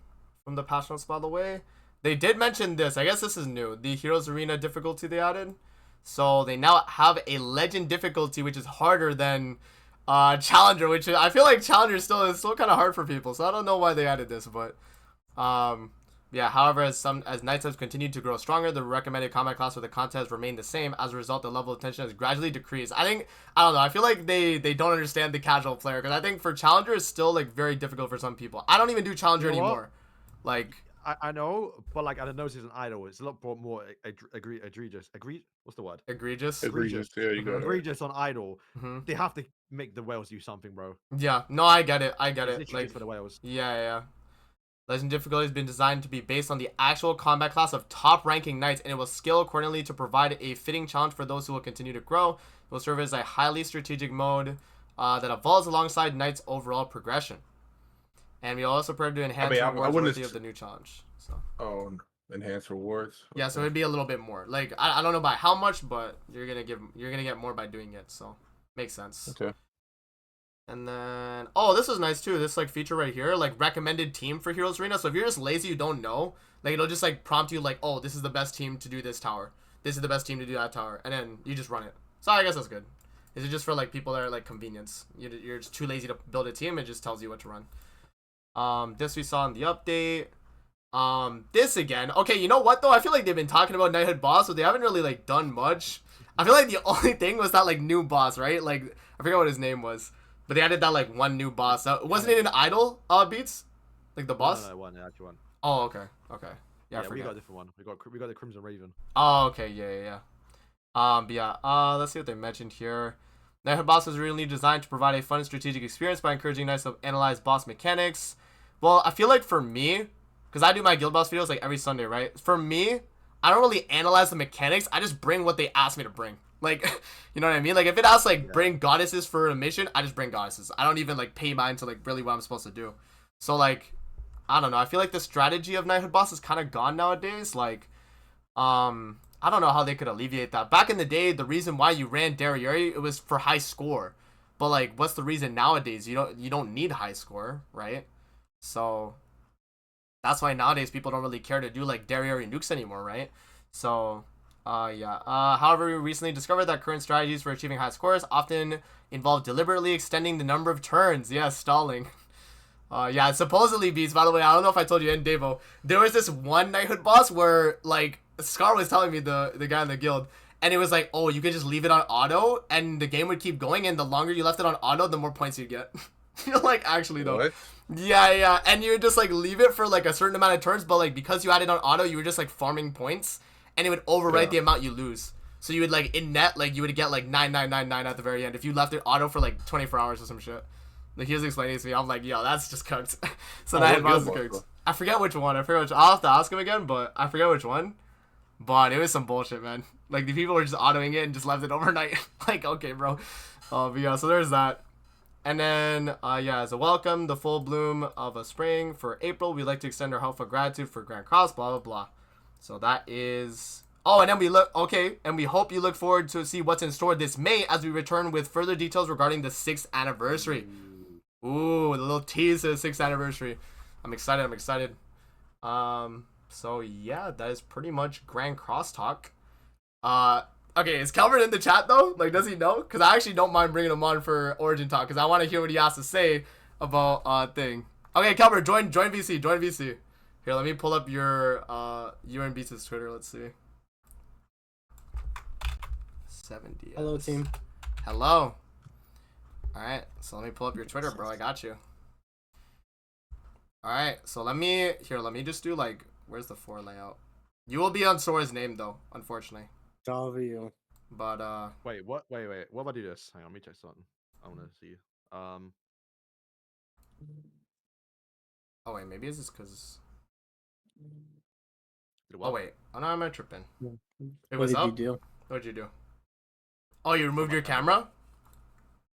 Speaker 1: patch notes. By the way, they did mention this. I guess this is new. The Heroes Arena difficulty they added. So they now have a legend difficulty, which is harder than Challenger, which I feel like Challenger is still kind of hard for people. So I don't know why they added this, but yeah, however, as Knights have continued to grow stronger, the recommended combat class for the contest remained the same. As a result, the level of tension has gradually decreased. I don't know. I feel like they don't understand the casual player, because I think for Challenger it's still like very difficult for some people. I don't even do Challenger anymore. Like
Speaker 2: I know, but like I don't know, it's an idol. It's a lot more egregious. What's the word?
Speaker 1: Egregious.
Speaker 4: Yeah, you got
Speaker 2: egregious on idol. They have to make the whales do something, bro.
Speaker 1: Yeah. No, I get it.
Speaker 2: It's like for the whales.
Speaker 1: Yeah. Legend difficulty has been designed to be based on the actual combat class of top-ranking knights, and it will scale accordingly to provide a fitting challenge for those who will continue to grow. It will serve as a highly strategic mode that evolves alongside knights' overall progression. And we also prepared to enhance rewards worthy of the new challenge. So.
Speaker 4: Oh, enhance rewards.
Speaker 1: Yeah, so it'd be a little bit more. Like I don't know by how much, but you're gonna get more by doing it. So makes sense.
Speaker 4: Okay.
Speaker 1: And then, oh, this is nice too. This like feature right here, like recommended team for Heroes Arena. So if you're just lazy, you don't know, like it'll just like prompt you like, oh, this is the best team to do this tower. This is the best team to do that tower, and then you just run it. So I guess that's good. Is it just for like people that are like convenience? You're just too lazy to build a team. It just tells you what to run. This we saw in the update. This again. Okay, you know what though? I feel like they've been talking about Knighthood boss, but they haven't really like done much. I feel like the only thing was that like new boss, right? Like I forget what his name was. But they added that like one new boss. Wasn't it an idol beats? Like the boss?
Speaker 2: No, the actual one.
Speaker 1: Oh, okay. Yeah,
Speaker 2: we got a different one. We got the Crimson Raven.
Speaker 1: Oh, okay. Yeah. But yeah. Let's see what they mentioned here. Knighthood boss was really designed to provide a fun strategic experience by encouraging knights to analyze boss mechanics. Well, I feel like for me, because I do my guild boss videos like every Sunday, right? For me, I don't really analyze the mechanics. I just bring what they ask me to bring. Like, you know what I mean? Like, if it asks, like, bring goddesses for a mission, I just bring goddesses. I don't even, like, pay mine to, like, really what I'm supposed to do. So, like, I don't know. I feel like the strategy of Knighthood boss is kind of gone nowadays. Like, I don't know how they could alleviate that. Back in the day, the reason why you ran Derriere, it was for high score. But, like, what's the reason nowadays? You don't need high score, right? So, that's why nowadays people don't really care to do, like, Derriere nukes anymore, right? So... however, we recently discovered that current strategies for achieving high scores often involve deliberately extending the number of turns. Yeah, stalling. Yeah, supposedly, Beats, by the way, I don't know if I told you in Devo, there was this one Knighthood boss where, like, Scar was telling me, the guy in the guild, and it was like, oh, you can just leave it on auto, and the game would keep going, and the longer you left it on auto, the more points you get. You're like, actually, though.
Speaker 4: What?
Speaker 1: Yeah, and you would just, like, leave it for, like, a certain amount of turns, but, like, because you had it on auto, you were just, like, farming points, and it would overwrite the amount you lose. So you would, like, in net, like, you would get, like, 9999 at the very end if you left it auto for, like, 24 hours or some shit. Like, he was explaining it to me. I'm like, yo, that's just cooked. So that was cooked. I forget which one. I'll have to ask him again, but I forget which one. But it was some bullshit, man. Like, the people were just autoing it and just left it overnight. Like, okay, bro. But yeah, so there's that. And then, as a welcome, the full bloom of a spring for April, we'd like to extend our heartfelt gratitude for Grand Cross, blah, blah, blah. So that is... Oh, and then we hope you look forward to see what's in store this May as we return with further details regarding the 6th anniversary. Ooh, the little tease to the 6th anniversary. I'm excited. So yeah, that is pretty much Grand Cross talk. Okay, is Calvert in the chat though? Like, does he know? Because I actually don't mind bringing him on for Origin talk, because I want to hear what he has to say about thing. Okay, Calvert, join VC. Here, let me pull up your Beats' Twitter. Let's see. 70.
Speaker 5: Hello, team.
Speaker 1: Hello. All right, so let me pull up your Twitter, bro. I got you. All right, so let me just do like, where's the 4 layout? You will be on Sora's name though, unfortunately.
Speaker 5: W.
Speaker 1: But
Speaker 2: wait, what? Wait. What if I do this? Hang on, let me check something. I want to see.
Speaker 1: Oh wait, maybe it's just because. Oh wait, oh no, I'm tripping.
Speaker 5: What did you do?
Speaker 1: What did you do? Oh, you removed your camera?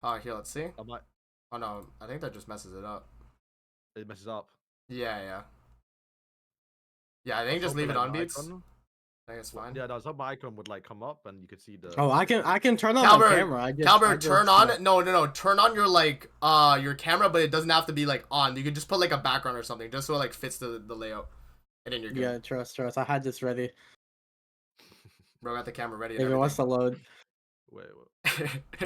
Speaker 1: Oh, here, let's see. Oh no, I think that just messes it up.
Speaker 2: It messes up.
Speaker 1: Yeah. Yeah, I think just leave it on, Beats. I think it's fine.
Speaker 2: Yeah, so my icon would like come up and you could see the.
Speaker 5: Oh, I can turn on my camera.
Speaker 1: Calbert, turn on. No. Turn on your your camera, but it doesn't have to be like on. You could just put like a background or something, just so it like fits the layout, and then you're good.
Speaker 5: Yeah, trust. I had this ready.
Speaker 1: Bro, got the camera ready.
Speaker 5: If it wants to load.
Speaker 2: Wait.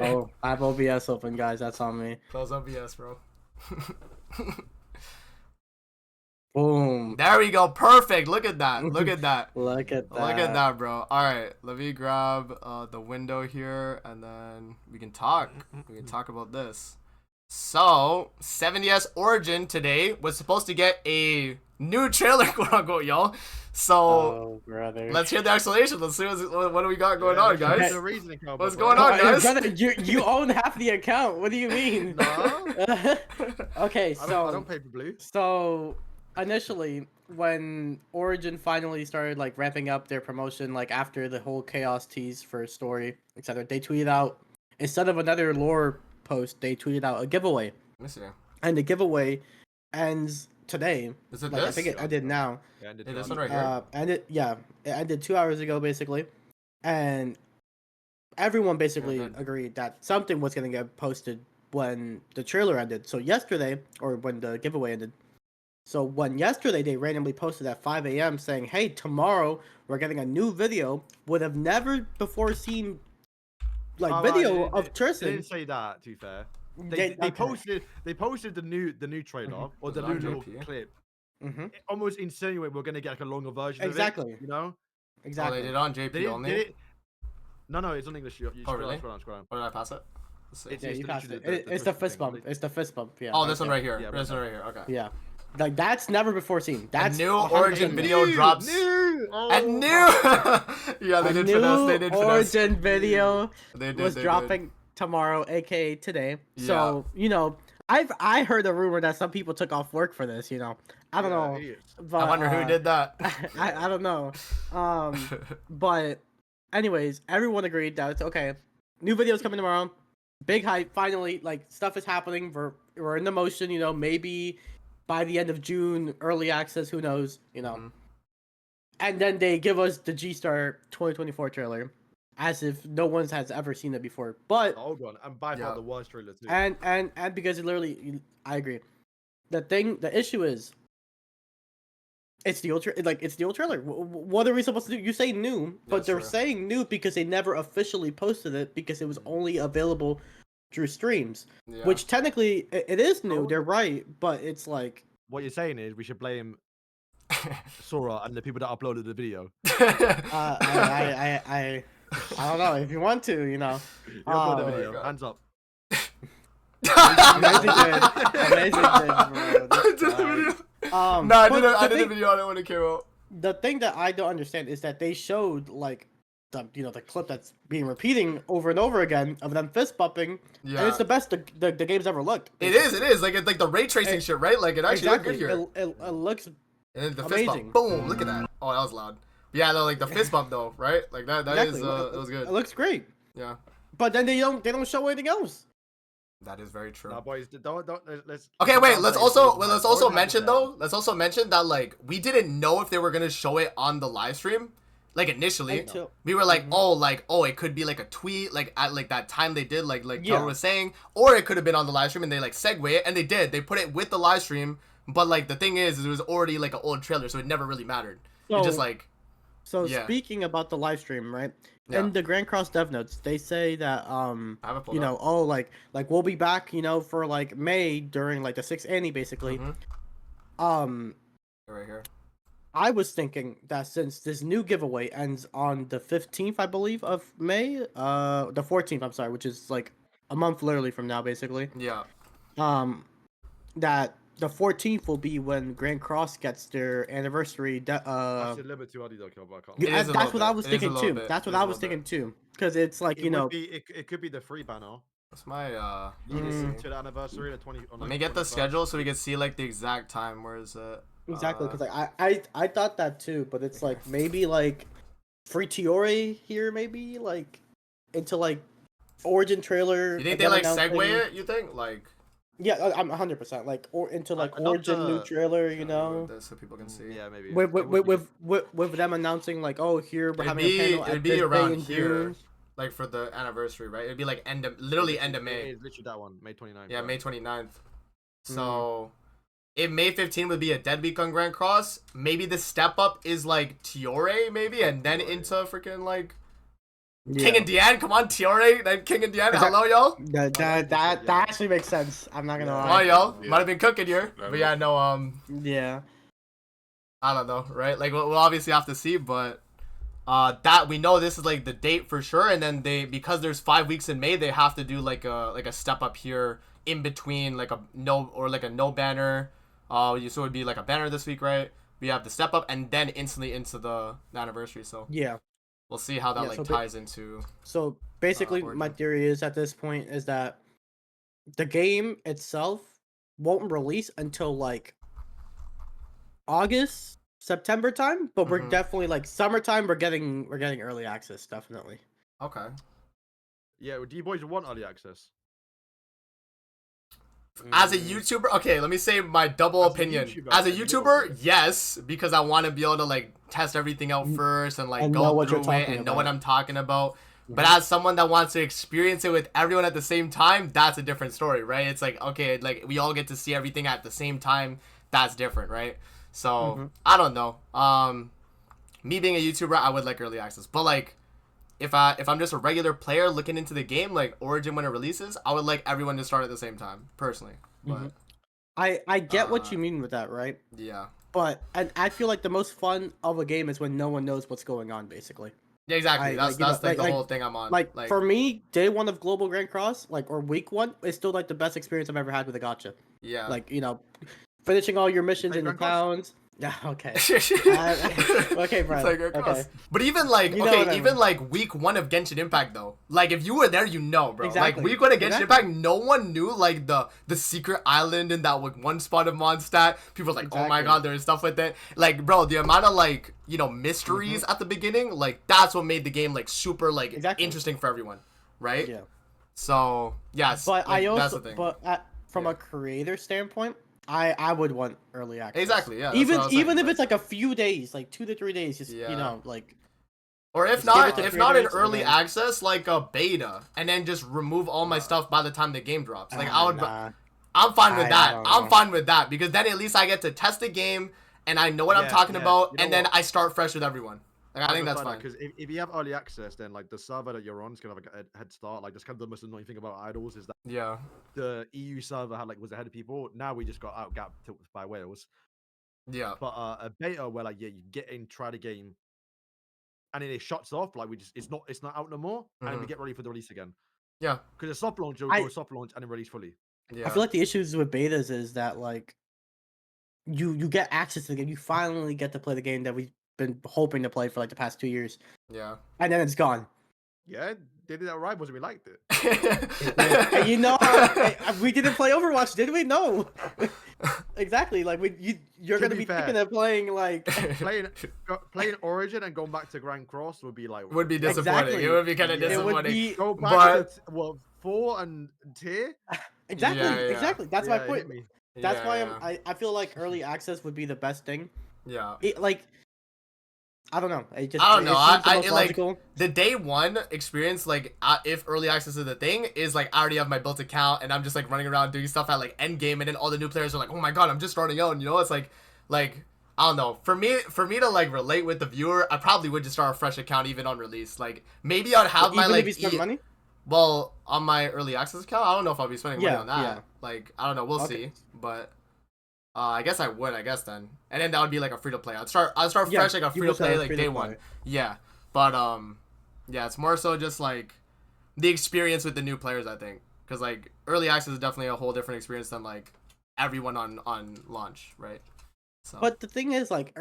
Speaker 5: Oh, I have OBS open, guys. That's on me.
Speaker 1: Close OBS, bro.
Speaker 5: Boom.
Speaker 1: There we go. Perfect. Look at that. Look at that.
Speaker 5: Look at that.
Speaker 1: Look at that, bro. All right. Let me grab the window here, and then we can talk. We can talk about this. So, 70S Origin today was supposed to get a new trailer, quote unquote, y'all. So, let's hear the explanation. Let's see what do we got going on, guys. What's going on, guys?
Speaker 5: Brother, you own half the account. What do you mean?
Speaker 2: No.
Speaker 5: Okay, so
Speaker 2: I don't pay for blue.
Speaker 5: So, initially, when Origin finally started like ramping up their promotion, like after the whole Chaos tease for story, etc., they tweeted out, instead of another lore post, they tweeted out a giveaway.
Speaker 1: Let me see.
Speaker 5: And the giveaway ends today.
Speaker 1: Is it
Speaker 5: like,
Speaker 1: this?
Speaker 5: I think it ended now.
Speaker 2: Yeah,
Speaker 1: this one right here.
Speaker 5: It ended 2 hours ago, basically. And everyone basically agreed that something was going to get posted when the trailer ended. So yesterday, or when the giveaway ended. So when yesterday they randomly posted at 5 a.m. saying, hey, tomorrow we're getting a new video, would have never before seen video of Tristan.
Speaker 2: They didn't say that, to be fair. They posted the new trailer or the new little clip. Almost insinuate we're gonna get like a longer version of it. You know?
Speaker 5: Exactly.
Speaker 1: Oh, they did it on JP only?
Speaker 2: No, it's on English.
Speaker 1: Oh, really?
Speaker 2: Scroll down.
Speaker 1: What did I pass it?
Speaker 5: You passed it. It's the fist bump. It's the fist bump. Yeah.
Speaker 1: Oh, this one right here. This one right here. Okay.
Speaker 5: Yeah. Like that's never before seen. That's
Speaker 1: a new Origin video drops. A new. Yeah, they did for us. They did for us.
Speaker 5: Origin video was dropping tomorrow, aka today. Yeah. So I heard a rumor that some people took off work for this. I don't know. But,
Speaker 1: I wonder who did that.
Speaker 5: I don't know. But anyways, everyone agreed that it's okay. New videos coming tomorrow. Big hype. Finally, like stuff is happening. We're in the motion. Maybe by the end of June, early access. Who knows? And then they give us the G-Star 2024 trailer, as if no one has ever seen it before. But
Speaker 2: and by far the worst trailer too.
Speaker 5: And because it literally, I agree. The issue is, it's the old trailer. What are we supposed to do? You say new, but they're saying new because they never officially posted it because it was only available through streams. Which technically it is new. They're right, but it's like
Speaker 2: what you're saying is we should blame Sora and the people that uploaded the video.
Speaker 5: I don't know if you want to,
Speaker 2: You upload the video. Hands up.
Speaker 5: Amazing
Speaker 1: video. I did a video on it when it came out.
Speaker 5: The thing that I don't understand is that they showed like the clip that's being repeating over and over again of them fist bumping. Yeah. And it's the best the game's ever looked.
Speaker 1: It is. Like it's like the ray tracing shit, right? Like it actually looked good here.
Speaker 5: It looks
Speaker 1: and the fist bump. Boom, look at that. Oh, that was loud. Yeah, no, like the fist bump though, right? Like that exactly. It was good.
Speaker 5: It looks great.
Speaker 1: Yeah.
Speaker 5: But then they don't show anything else.
Speaker 1: That is very true.
Speaker 2: No, boys, don't let's.
Speaker 1: Okay, wait. Let's also mention that like we didn't know if they were gonna show it on the live stream. Like initially, we were like, it could be like a tweet, like at like that time they did, like Trevor was saying, or it could have been on the live stream and they like segue it, and they did. They put it with the live stream, but like the thing is it was already like an old trailer, so it never really mattered. It just like.
Speaker 5: So speaking about the live stream, right? In the Grand Cross dev notes, they say that like we'll be back, for like May during like the 6th annie basically.
Speaker 1: Right here.
Speaker 5: I was thinking that since this new giveaway ends on the 15th, I believe, of May, the 14th, I'm sorry, which is like a month literally from now basically.
Speaker 1: Yeah.
Speaker 5: That the 14th will be when Grand Cross gets their anniversary.
Speaker 2: That's a little bit too early though,
Speaker 5: that's what I was thinking too. That's what I was thinking too. Because it's like,
Speaker 2: it could be the free banner.
Speaker 1: That's my
Speaker 2: to the anniversary, the 20.
Speaker 1: Let me get the schedule so we can see like the exact time. Where is it?
Speaker 5: Exactly, because like I thought that too, but it's like maybe like free Tiore here, maybe like into like Origin trailer.
Speaker 1: You think they like segue it? You think like?
Speaker 5: Yeah, I'm 100% like or into like Origin new trailer, you know,
Speaker 1: so people can see.
Speaker 2: Yeah, maybe.
Speaker 5: With them announcing like, oh, here we're having a panel at this day in June.
Speaker 1: Like for the anniversary, right? It'd be like literally end of May.
Speaker 2: It's literally that one, May 29th.
Speaker 1: Yeah, May 29th. So, if May 15th would be a dead week on Grand Cross, maybe the step up is like Tiore, maybe, and then into freaking like King and Deanne. Come on, Tiore, then King and Deanne. Hello, yo.
Speaker 5: That actually makes sense. I'm not gonna lie.
Speaker 1: Oh, yo, might have been cooking here, but yeah, no,
Speaker 5: yeah.
Speaker 1: I don't know, right? Like we'll obviously have to see, but. That we know this is like the date for sure, and then because there's 5 weeks in May, they have to do like a step up here in between, like a no banner. So it would be like a banner this week, right? We have the step up and then instantly into the anniversary. So
Speaker 5: yeah,
Speaker 1: we'll see how that ties into.
Speaker 5: So basically, my theory is at this point is that the game itself won't release until like August. September time, but we're definitely like summertime. We're getting early access, definitely.
Speaker 1: Okay.
Speaker 2: Yeah, do you boys want early access?
Speaker 1: As a YouTuber, okay, let me say my double opinion. As a YouTuber, yes, because I want to be able to like test everything out first and like go through it and know what I'm talking about. But as someone that wants to experience it with everyone at the same time, that's a different story, right? It's like, okay, like we all get to see everything at the same time. That's different, right? So I don't know. Me being a YouTuber, I would like early access. But like, if I'm just a regular player looking into the game, like Origin when it releases, I would like everyone to start at the same time, personally. But
Speaker 5: I get what you mean with that, right?
Speaker 1: Yeah.
Speaker 5: But I feel like the most fun of a game is when no one knows what's going on, basically.
Speaker 1: Yeah, exactly. That's the whole thing I'm on.
Speaker 5: Like for me, day one of Global Grand Cross, like or week one, is still like the best experience I've ever had with a gacha.
Speaker 1: Yeah.
Speaker 5: Like finishing all your missions in the towns. Yeah, okay. Okay, Brad. Okay.
Speaker 1: But even like, even like week one of Genshin Impact though. Like if you were there, bro.
Speaker 5: Exactly.
Speaker 1: Like week one of Genshin Impact, no one knew like the secret island in that like one spot of Mondstadt. People were like, oh my god, there's stuff with it. Like, bro, the amount of like, mysteries at the beginning, like that's what made the game like super like interesting for everyone. Right?
Speaker 5: Yeah.
Speaker 1: So yes.
Speaker 5: But like, I also from a creator standpoint, I would want early access.
Speaker 1: Exactly, yeah.
Speaker 5: Even if it's like a few days, like 2 to 3 days, just like.
Speaker 1: Or if not an early access, like a beta, and then just remove all my stuff by the time the game drops. Like I'm fine with that. I'm fine with that because then at least I get to test the game and I know what I'm talking about, and then I start fresh with everyone. Like I think that's fine.
Speaker 2: Because if you have early access, then like the server that you're on is gonna have a head start. Like that's kind of the most annoying thing about idols is that the EU server was ahead of people. Now we just got outgapped by Wales.
Speaker 1: Yeah.
Speaker 2: But a beta where like you get in, try the game, and then it shuts off. Like it's not out no more, and we get ready for the release again.
Speaker 1: Yeah.
Speaker 2: Because a soft launch, you'll go soft launch and then release fully.
Speaker 5: Yeah. I feel like the issues with betas is that like you get access to the game, you finally get to play the game that we've been hoping to play for like the past 2 years.
Speaker 1: Yeah.
Speaker 5: And then it's gone.
Speaker 2: Yeah, they did that right, wasn't we? Liked it.
Speaker 5: And we didn't play Overwatch, did we? No. Exactly. Like you're gonna be thinking of playing like
Speaker 2: playing Origin and going back to Grand Cross would be like
Speaker 1: disappointing. Exactly. It would be kind of disappointing.
Speaker 2: Go back to 4 and tier.
Speaker 5: Exactly. That's my point. That's why I feel like early access would be the best thing.
Speaker 1: Yeah.
Speaker 5: I don't know.
Speaker 1: I don't know. I like the day one experience. Like, if early access is the thing, is like I already have my built account and I'm just like running around doing stuff at like end game, and then all the new players are like, oh my god, I'm just starting out. And, it's like I don't know. For me to like relate with the viewer, I probably would just start a fresh account even on release. Like maybe I'd have my like.
Speaker 5: Even if you spend money?
Speaker 1: Well, on my early access account, I don't know if I'll be spending money on that. Yeah. Like I don't know. We'll see, but. I guess I would. I guess then, and then that would be like a free to play. I'd start fresh like a free to play like day one. Yeah, but yeah, it's more so just like the experience with the new players. I think because like early access is definitely a whole different experience than like everyone on launch, right? So.
Speaker 5: But the thing is, like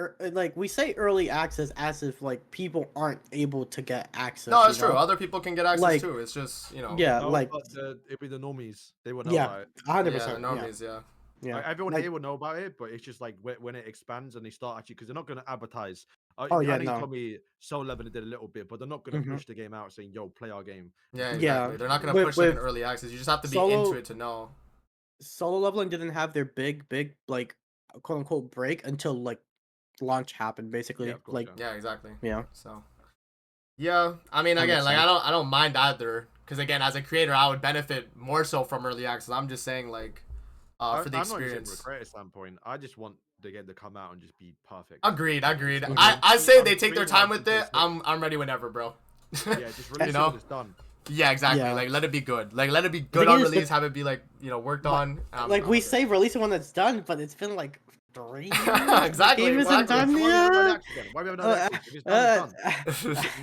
Speaker 5: we say early access as if like people aren't able to get access.
Speaker 1: No, it's true. Other people can get access too. It's just
Speaker 5: Yeah,
Speaker 2: it'd be the normies. They would know.
Speaker 5: Yeah, 100%.
Speaker 1: Yeah, the normies.
Speaker 5: Yeah,
Speaker 2: everyone here will know about it, but it's just like when it expands and they start actually, because they're not going to advertise.
Speaker 5: Oh yeah,
Speaker 2: I know you
Speaker 5: no.
Speaker 2: told me Soul Level did a little bit, but they're not going to push the game out saying, "Yo, play our game."
Speaker 1: Yeah, exactly. They're not going to push like an early access. You just have to be into it to know.
Speaker 5: Solo Leveling didn't have their big like quote unquote break until like launch happened, basically.
Speaker 2: Yeah, course,
Speaker 5: like
Speaker 1: yeah, exactly.
Speaker 5: Yeah.
Speaker 1: So yeah, I mean, again, like I don't mind either, because again, as a creator, I would benefit more so from early access. I'm just saying, like, for the experience.
Speaker 2: I'm not even from a creator standpoint. I just want the game to come out and just be perfect.
Speaker 1: Agreed. I say they take their time with it. I'm ready whenever, bro.
Speaker 2: Yeah, just release it when it's done.
Speaker 1: Yeah, exactly. Yeah. Like, let it be good. Like, let it be good on release. Have it be like, worked on.
Speaker 5: Like we say, release it when it's done, but it's been like 3 years.
Speaker 1: Exactly.
Speaker 5: The game isn't done yet.
Speaker 2: Why we haven't done that?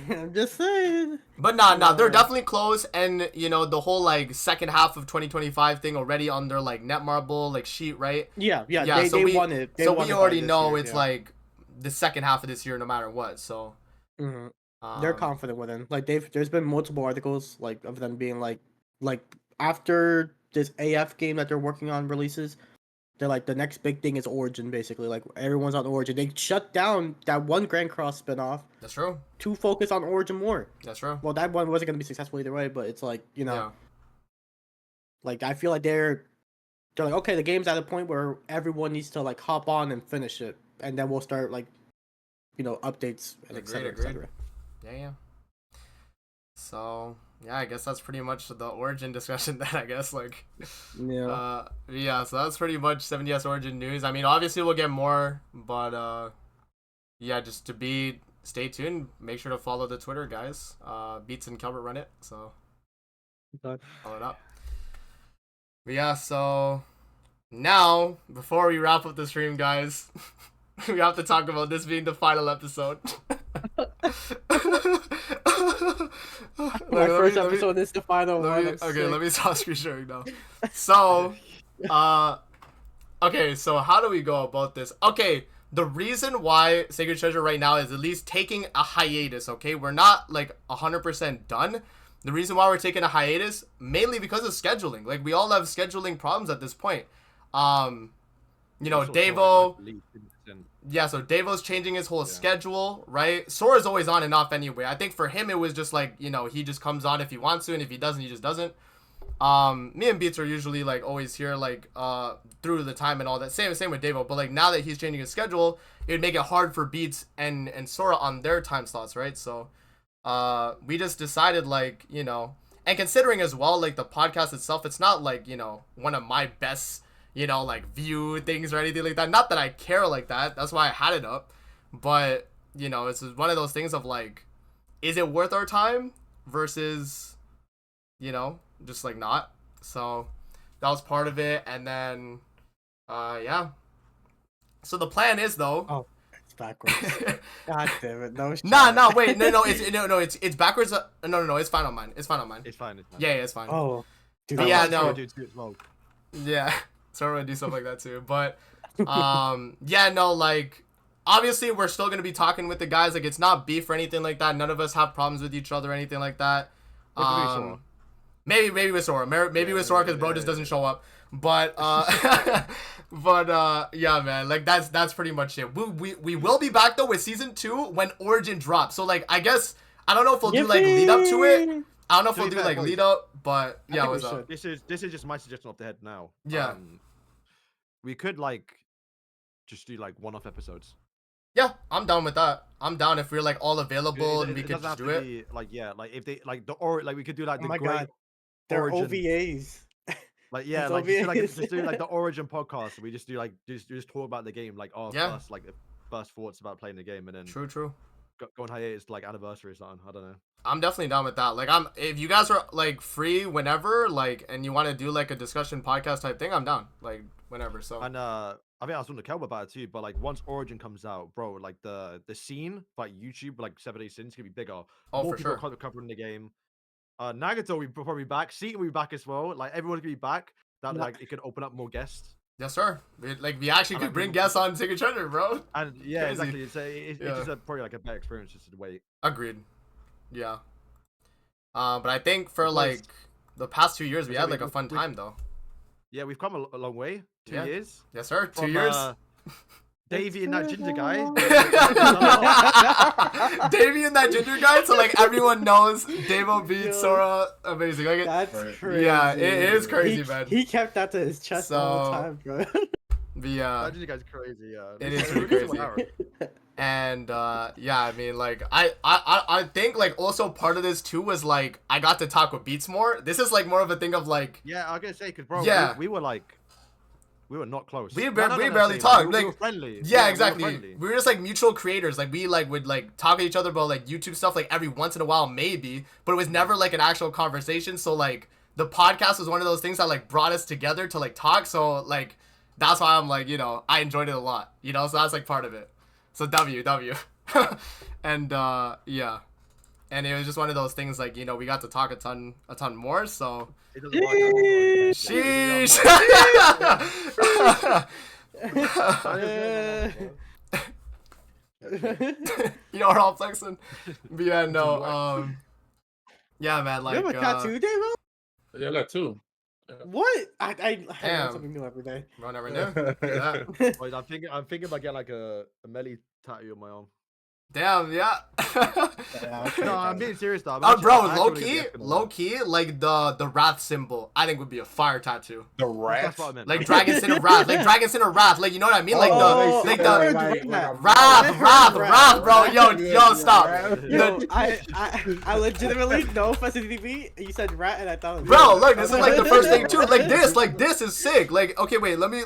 Speaker 5: I'm just saying.
Speaker 1: But nah, they're definitely close, and the whole like second half of 2025 thing already on their like Netmarble like sheet, right?
Speaker 5: Yeah.
Speaker 1: So
Speaker 5: they won it.
Speaker 1: So we already know it's like the second half of this year, no matter what. So.
Speaker 5: Mm-hmm. They're confident with it. Like there's been multiple articles like of them being like after this AF game that they're working on releases, they're like the next big thing is Origin, basically. Like everyone's on Origin. They shut down that one Grand Cross spinoff.
Speaker 1: That's true.
Speaker 5: To focus on Origin more.
Speaker 1: That's true.
Speaker 5: Well, that one wasn't gonna be successful either way, but it's like like I feel like they're like, okay, the game's at a point where everyone needs to like hop on and finish it, and then we'll start like updates and etc.
Speaker 1: Yeah. So yeah, I guess that's pretty much the Origin discussion. Then I guess like yeah. So that's pretty much 7DS Origin news. I mean, obviously we'll get more, but yeah, just stay tuned. Make sure to follow the Twitter, guys. Beats and Kelbert run it, so follow it up. But yeah, so now before we wrap up the stream, guys, we have to talk about this being the final episode.
Speaker 5: My first episode is the final one.
Speaker 1: Let me stop screen sharing now. So, okay, so how do we go about this? Okay, the reason why Sacred Treasure right now is at least taking a hiatus, okay? We're not, like, 100% done. The reason why we're taking a hiatus, mainly because of scheduling. Like, we all have scheduling problems at this point. Devo... Yeah, so Devo's changing his whole schedule, right? Sora's always on and off anyway. I think for him, it was just like, he just comes on if he wants to, and if he doesn't, he just doesn't. Me and Beats are usually, like, always here, like, through the time and all that. Same with Devo, but, like, now that he's changing his schedule, it would make it hard for Beats and Sora on their time slots, right? So, we just decided, like, and considering as well, like, the podcast itself, it's not, like, one of my best... like view things or anything like that. Not that I care like that. That's why I had it up. But, it's one of those things of like, is it worth our time versus, just like not. So that was part of it. And then, yeah. So the plan is though.
Speaker 5: Oh, it's backwards. God damn it. No.
Speaker 1: Wait. No, it's backwards. No, it's fine on mine. It's fine. Yeah, it's fine.
Speaker 5: Oh.
Speaker 1: Dude, yeah, no. Yeah. So we're gonna do stuff like that too, but like obviously we're still gonna be talking with the guys. Like it's not beef or anything like that. None of us have problems with each other or anything like that. Maybe with Sora, with Sora because bro just doesn't show up. But yeah, man, like that's pretty much it. We will be back though with season 2 when Origin drops. So like I guess I don't know if we'll do like lead up to it. I don't know if we'll do like lead up, but yeah, what's up?
Speaker 2: This is just my suggestion off the head now.
Speaker 1: Yeah,
Speaker 2: we could like just do like one-off episodes.
Speaker 1: Yeah, I'm down with that. I'm down if we're like all available and we could just do it.
Speaker 2: Like if they like we could do like the
Speaker 5: great. They're OVAs.
Speaker 2: Like yeah, like just do like the Origin podcast. We just do like just talk about the game, like first like first thoughts about playing the game, and then
Speaker 1: true.
Speaker 2: Go on hiatus like anniversary or something. I don't know.
Speaker 1: I'm definitely down with that. Like if you guys are like free whenever, like, and you want to do like a discussion podcast type thing, I'm down. Like whenever. So
Speaker 2: and I think I was talking to Kelb about it too. But like once Origin comes out, bro, like the scene like YouTube, like 7 days in, it's gonna be bigger.
Speaker 1: Oh,
Speaker 2: more
Speaker 1: for sure.
Speaker 2: Covering the game. Nagato will probably be back. Seaton will be back as well. Like everyone's gonna be back. That like it could open up more guests.
Speaker 1: Yes, sir. We actually could bring guests on Sacred Treasure, bro.
Speaker 2: And yeah, crazy. Exactly. It's just probably like a better experience just to wait.
Speaker 1: Agreed. Yeah. But I think for like the past 2 years we had like a fun time though.
Speaker 2: Yeah, we've come a long way. 2 years.
Speaker 1: Yes, sir. 2 years.
Speaker 2: Davey and that ginger guy.
Speaker 1: Davey and that ginger guy, so like everyone knows Davo beat Sora. Amazing. Like,
Speaker 5: that's crazy.
Speaker 1: Yeah, it is crazy, man.
Speaker 5: He kept that to his chest all the time, bro.
Speaker 1: Yeah,
Speaker 2: that ginger guy's crazy. Yeah,
Speaker 1: it is pretty crazy. And yeah, I mean, like I think like also part of this too was like I got to talk with Beats more. This is like more of a thing of like,
Speaker 2: yeah, I was gonna say, because bro, we were like, we were not close.
Speaker 1: We barely talked.
Speaker 2: We were friendly.
Speaker 1: Yeah, exactly. We were just like mutual creators. Like we like would like talk to each other about like YouTube stuff like every once in a while maybe, but it was never like an actual conversation. So like the podcast was one of those things that like brought us together to like talk. So like that's why I'm like, you know, I enjoyed it a lot. You know, so that's like part of it. So W. And yeah. And it was just one of those things like, you know, we got to talk a ton more, so sheesh. You know, we're all flexing. But yeah, no, yeah, man, like
Speaker 5: you have a tattoo, Davo?
Speaker 4: Yeah, I got 2.
Speaker 5: What? I learn something new every day.
Speaker 1: Bro, never knew.
Speaker 2: Wait, I'm thinking about getting like a melee tattoo on my arm.
Speaker 1: Damn, yeah.
Speaker 5: Yeah, okay,
Speaker 2: no, I'm being serious though.
Speaker 1: Bro, low key, like the Wrath symbol, I think would be a fire tattoo.
Speaker 4: The Wrath?
Speaker 2: That's what I meant.
Speaker 1: Like Dragon Sin of Wrath, like you know what I mean? Like the Wrath, bro. Yo, stop.
Speaker 5: Yo, I legitimately know for STP, you said rat and I thought it was
Speaker 1: bro, look, this is like the first thing too. Like this is sick. Like, okay, wait, let me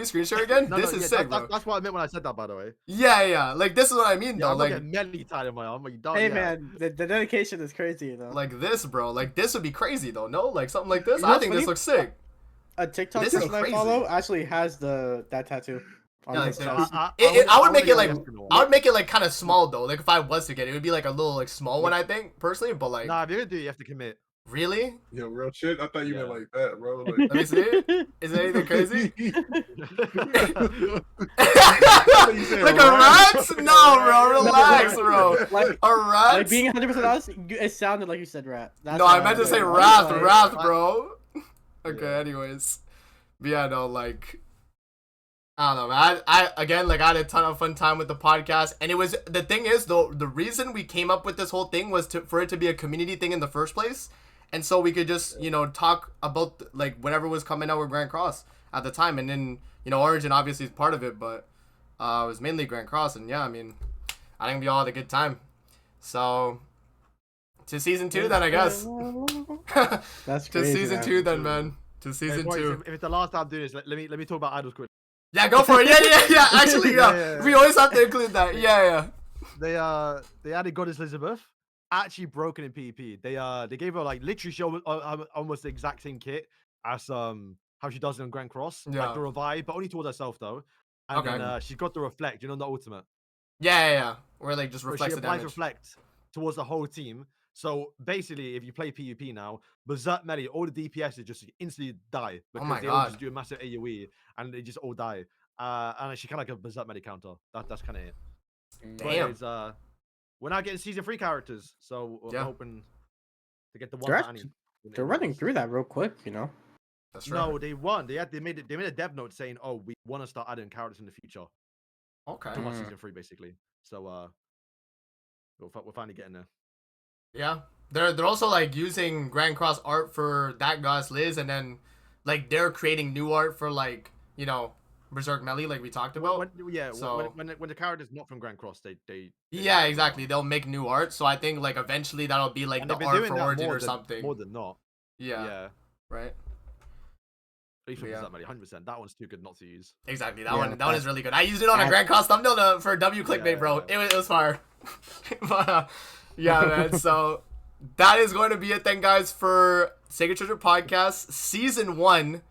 Speaker 1: screen share again. This is sick, bro.
Speaker 2: That's what I meant when I said that, by the way.
Speaker 1: Yeah. Like this is what I mean though.
Speaker 2: I'm
Speaker 1: like
Speaker 2: getting melee tied in my arm.
Speaker 5: Hey man, the dedication is crazy, you know.
Speaker 1: Like this, bro. Like this would be crazy though. No, like something like this. I think this looks sick.
Speaker 5: A TikTok person I follow actually has that tattoo.
Speaker 1: Yeah, like, I would make it like kind of small though. Like if I was to get it, it would be like a little like small one, I think personally. But like,
Speaker 2: nah, if you're gonna do it, you have to commit.
Speaker 1: Really?
Speaker 4: Yo, real shit. I thought you meant like that, bro. Like...
Speaker 1: Let me see. Is it anything crazy? Like a rat? No, bro. Relax, bro.
Speaker 5: Like
Speaker 1: a rat?
Speaker 5: Like being 100% honest, it sounded like you said rat.
Speaker 1: That's no, I meant to say wrath, bro. Okay, anyways. But yeah, no, like, I don't know, man. I again, like, I had a ton of fun time with the podcast, and it was, the thing is, though, the reason we came up with this whole thing was for it to be a community thing in the first place, and so we could just, you know, talk about, like, whatever was coming out with Grand Cross at the time, and then, you know, Origin obviously is part of it, but it was mainly Grand Cross, and yeah, I mean, I think we all had a good time. So, to season 2 then, I guess.
Speaker 5: That's
Speaker 1: crazy, to season 2 then, man. To season 2.
Speaker 2: If it's the last time I'm doing this, let me talk about idols quick.
Speaker 1: Yeah, go for it. Yeah. Actually, yeah. We always have to include that. Yeah.
Speaker 2: They added Goddess Elizabeth, actually broken in PvP. They gave her like literally show almost the exact same kit as how she does it on Grand Cross.
Speaker 1: Yeah.
Speaker 2: Like the revive, but only towards herself though. And then she's got the reflect, you know, the ultimate.
Speaker 1: Yeah. Where like just reflects
Speaker 2: the
Speaker 1: damage.
Speaker 2: Reflect towards the whole team. So basically, if you play PvP now, Berserk melee, all the DPSs just instantly die because they all just do a massive AoE and they just all die. And she kind of like a Berserk melee counter. That's kind of it.
Speaker 1: Damn.
Speaker 2: We're now getting season 3 characters, so we're hoping to get the one.
Speaker 5: They're running through that real quick, you know.
Speaker 1: That's right.
Speaker 2: No, they won. They made a dev note saying, "Oh, we want to start adding characters in the future."
Speaker 1: Okay.
Speaker 2: Towards season 3, basically. So we're finally getting there.
Speaker 1: Yeah, they're also like using Grand Cross art for that goddess Liz, and then like they're creating new art for like, you know, Berserk melee, like we talked about.
Speaker 2: When the character's not from Grand Cross, they
Speaker 1: yeah, exactly. They'll make new art. So I think like eventually that'll be like the art for Origin or something.
Speaker 2: More than not.
Speaker 1: Yeah. Right.
Speaker 2: At least that money, 100%. That one's too good not to use.
Speaker 1: Exactly. That one is really good. I used it on a Grand Cross thumbnail for W clickbait, bro. It was fire. But yeah, man. So that is going to be it then, guys, for Sacred Treasure Podcast Season 1.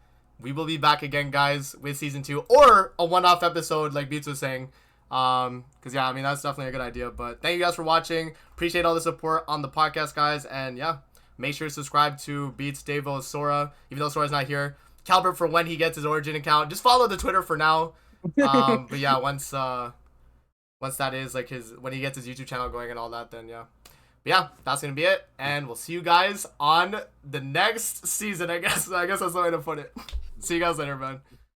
Speaker 1: We will be back again, guys, with Season 2 or a one-off episode, like Beats was saying. Because yeah, I mean that's definitely a good idea. But thank you guys for watching. Appreciate all the support on the podcast, guys. And yeah, make sure to subscribe to Beats, Davo, Sora. Even though Sora's not here, Calbert for when he gets his Origin account. Just follow the Twitter for now. But yeah, once that is like when he gets his YouTube channel going and all that, then yeah. But yeah, that's gonna be it, and we'll see you guys on the next season. I guess that's the way to put it. See you guys later, man.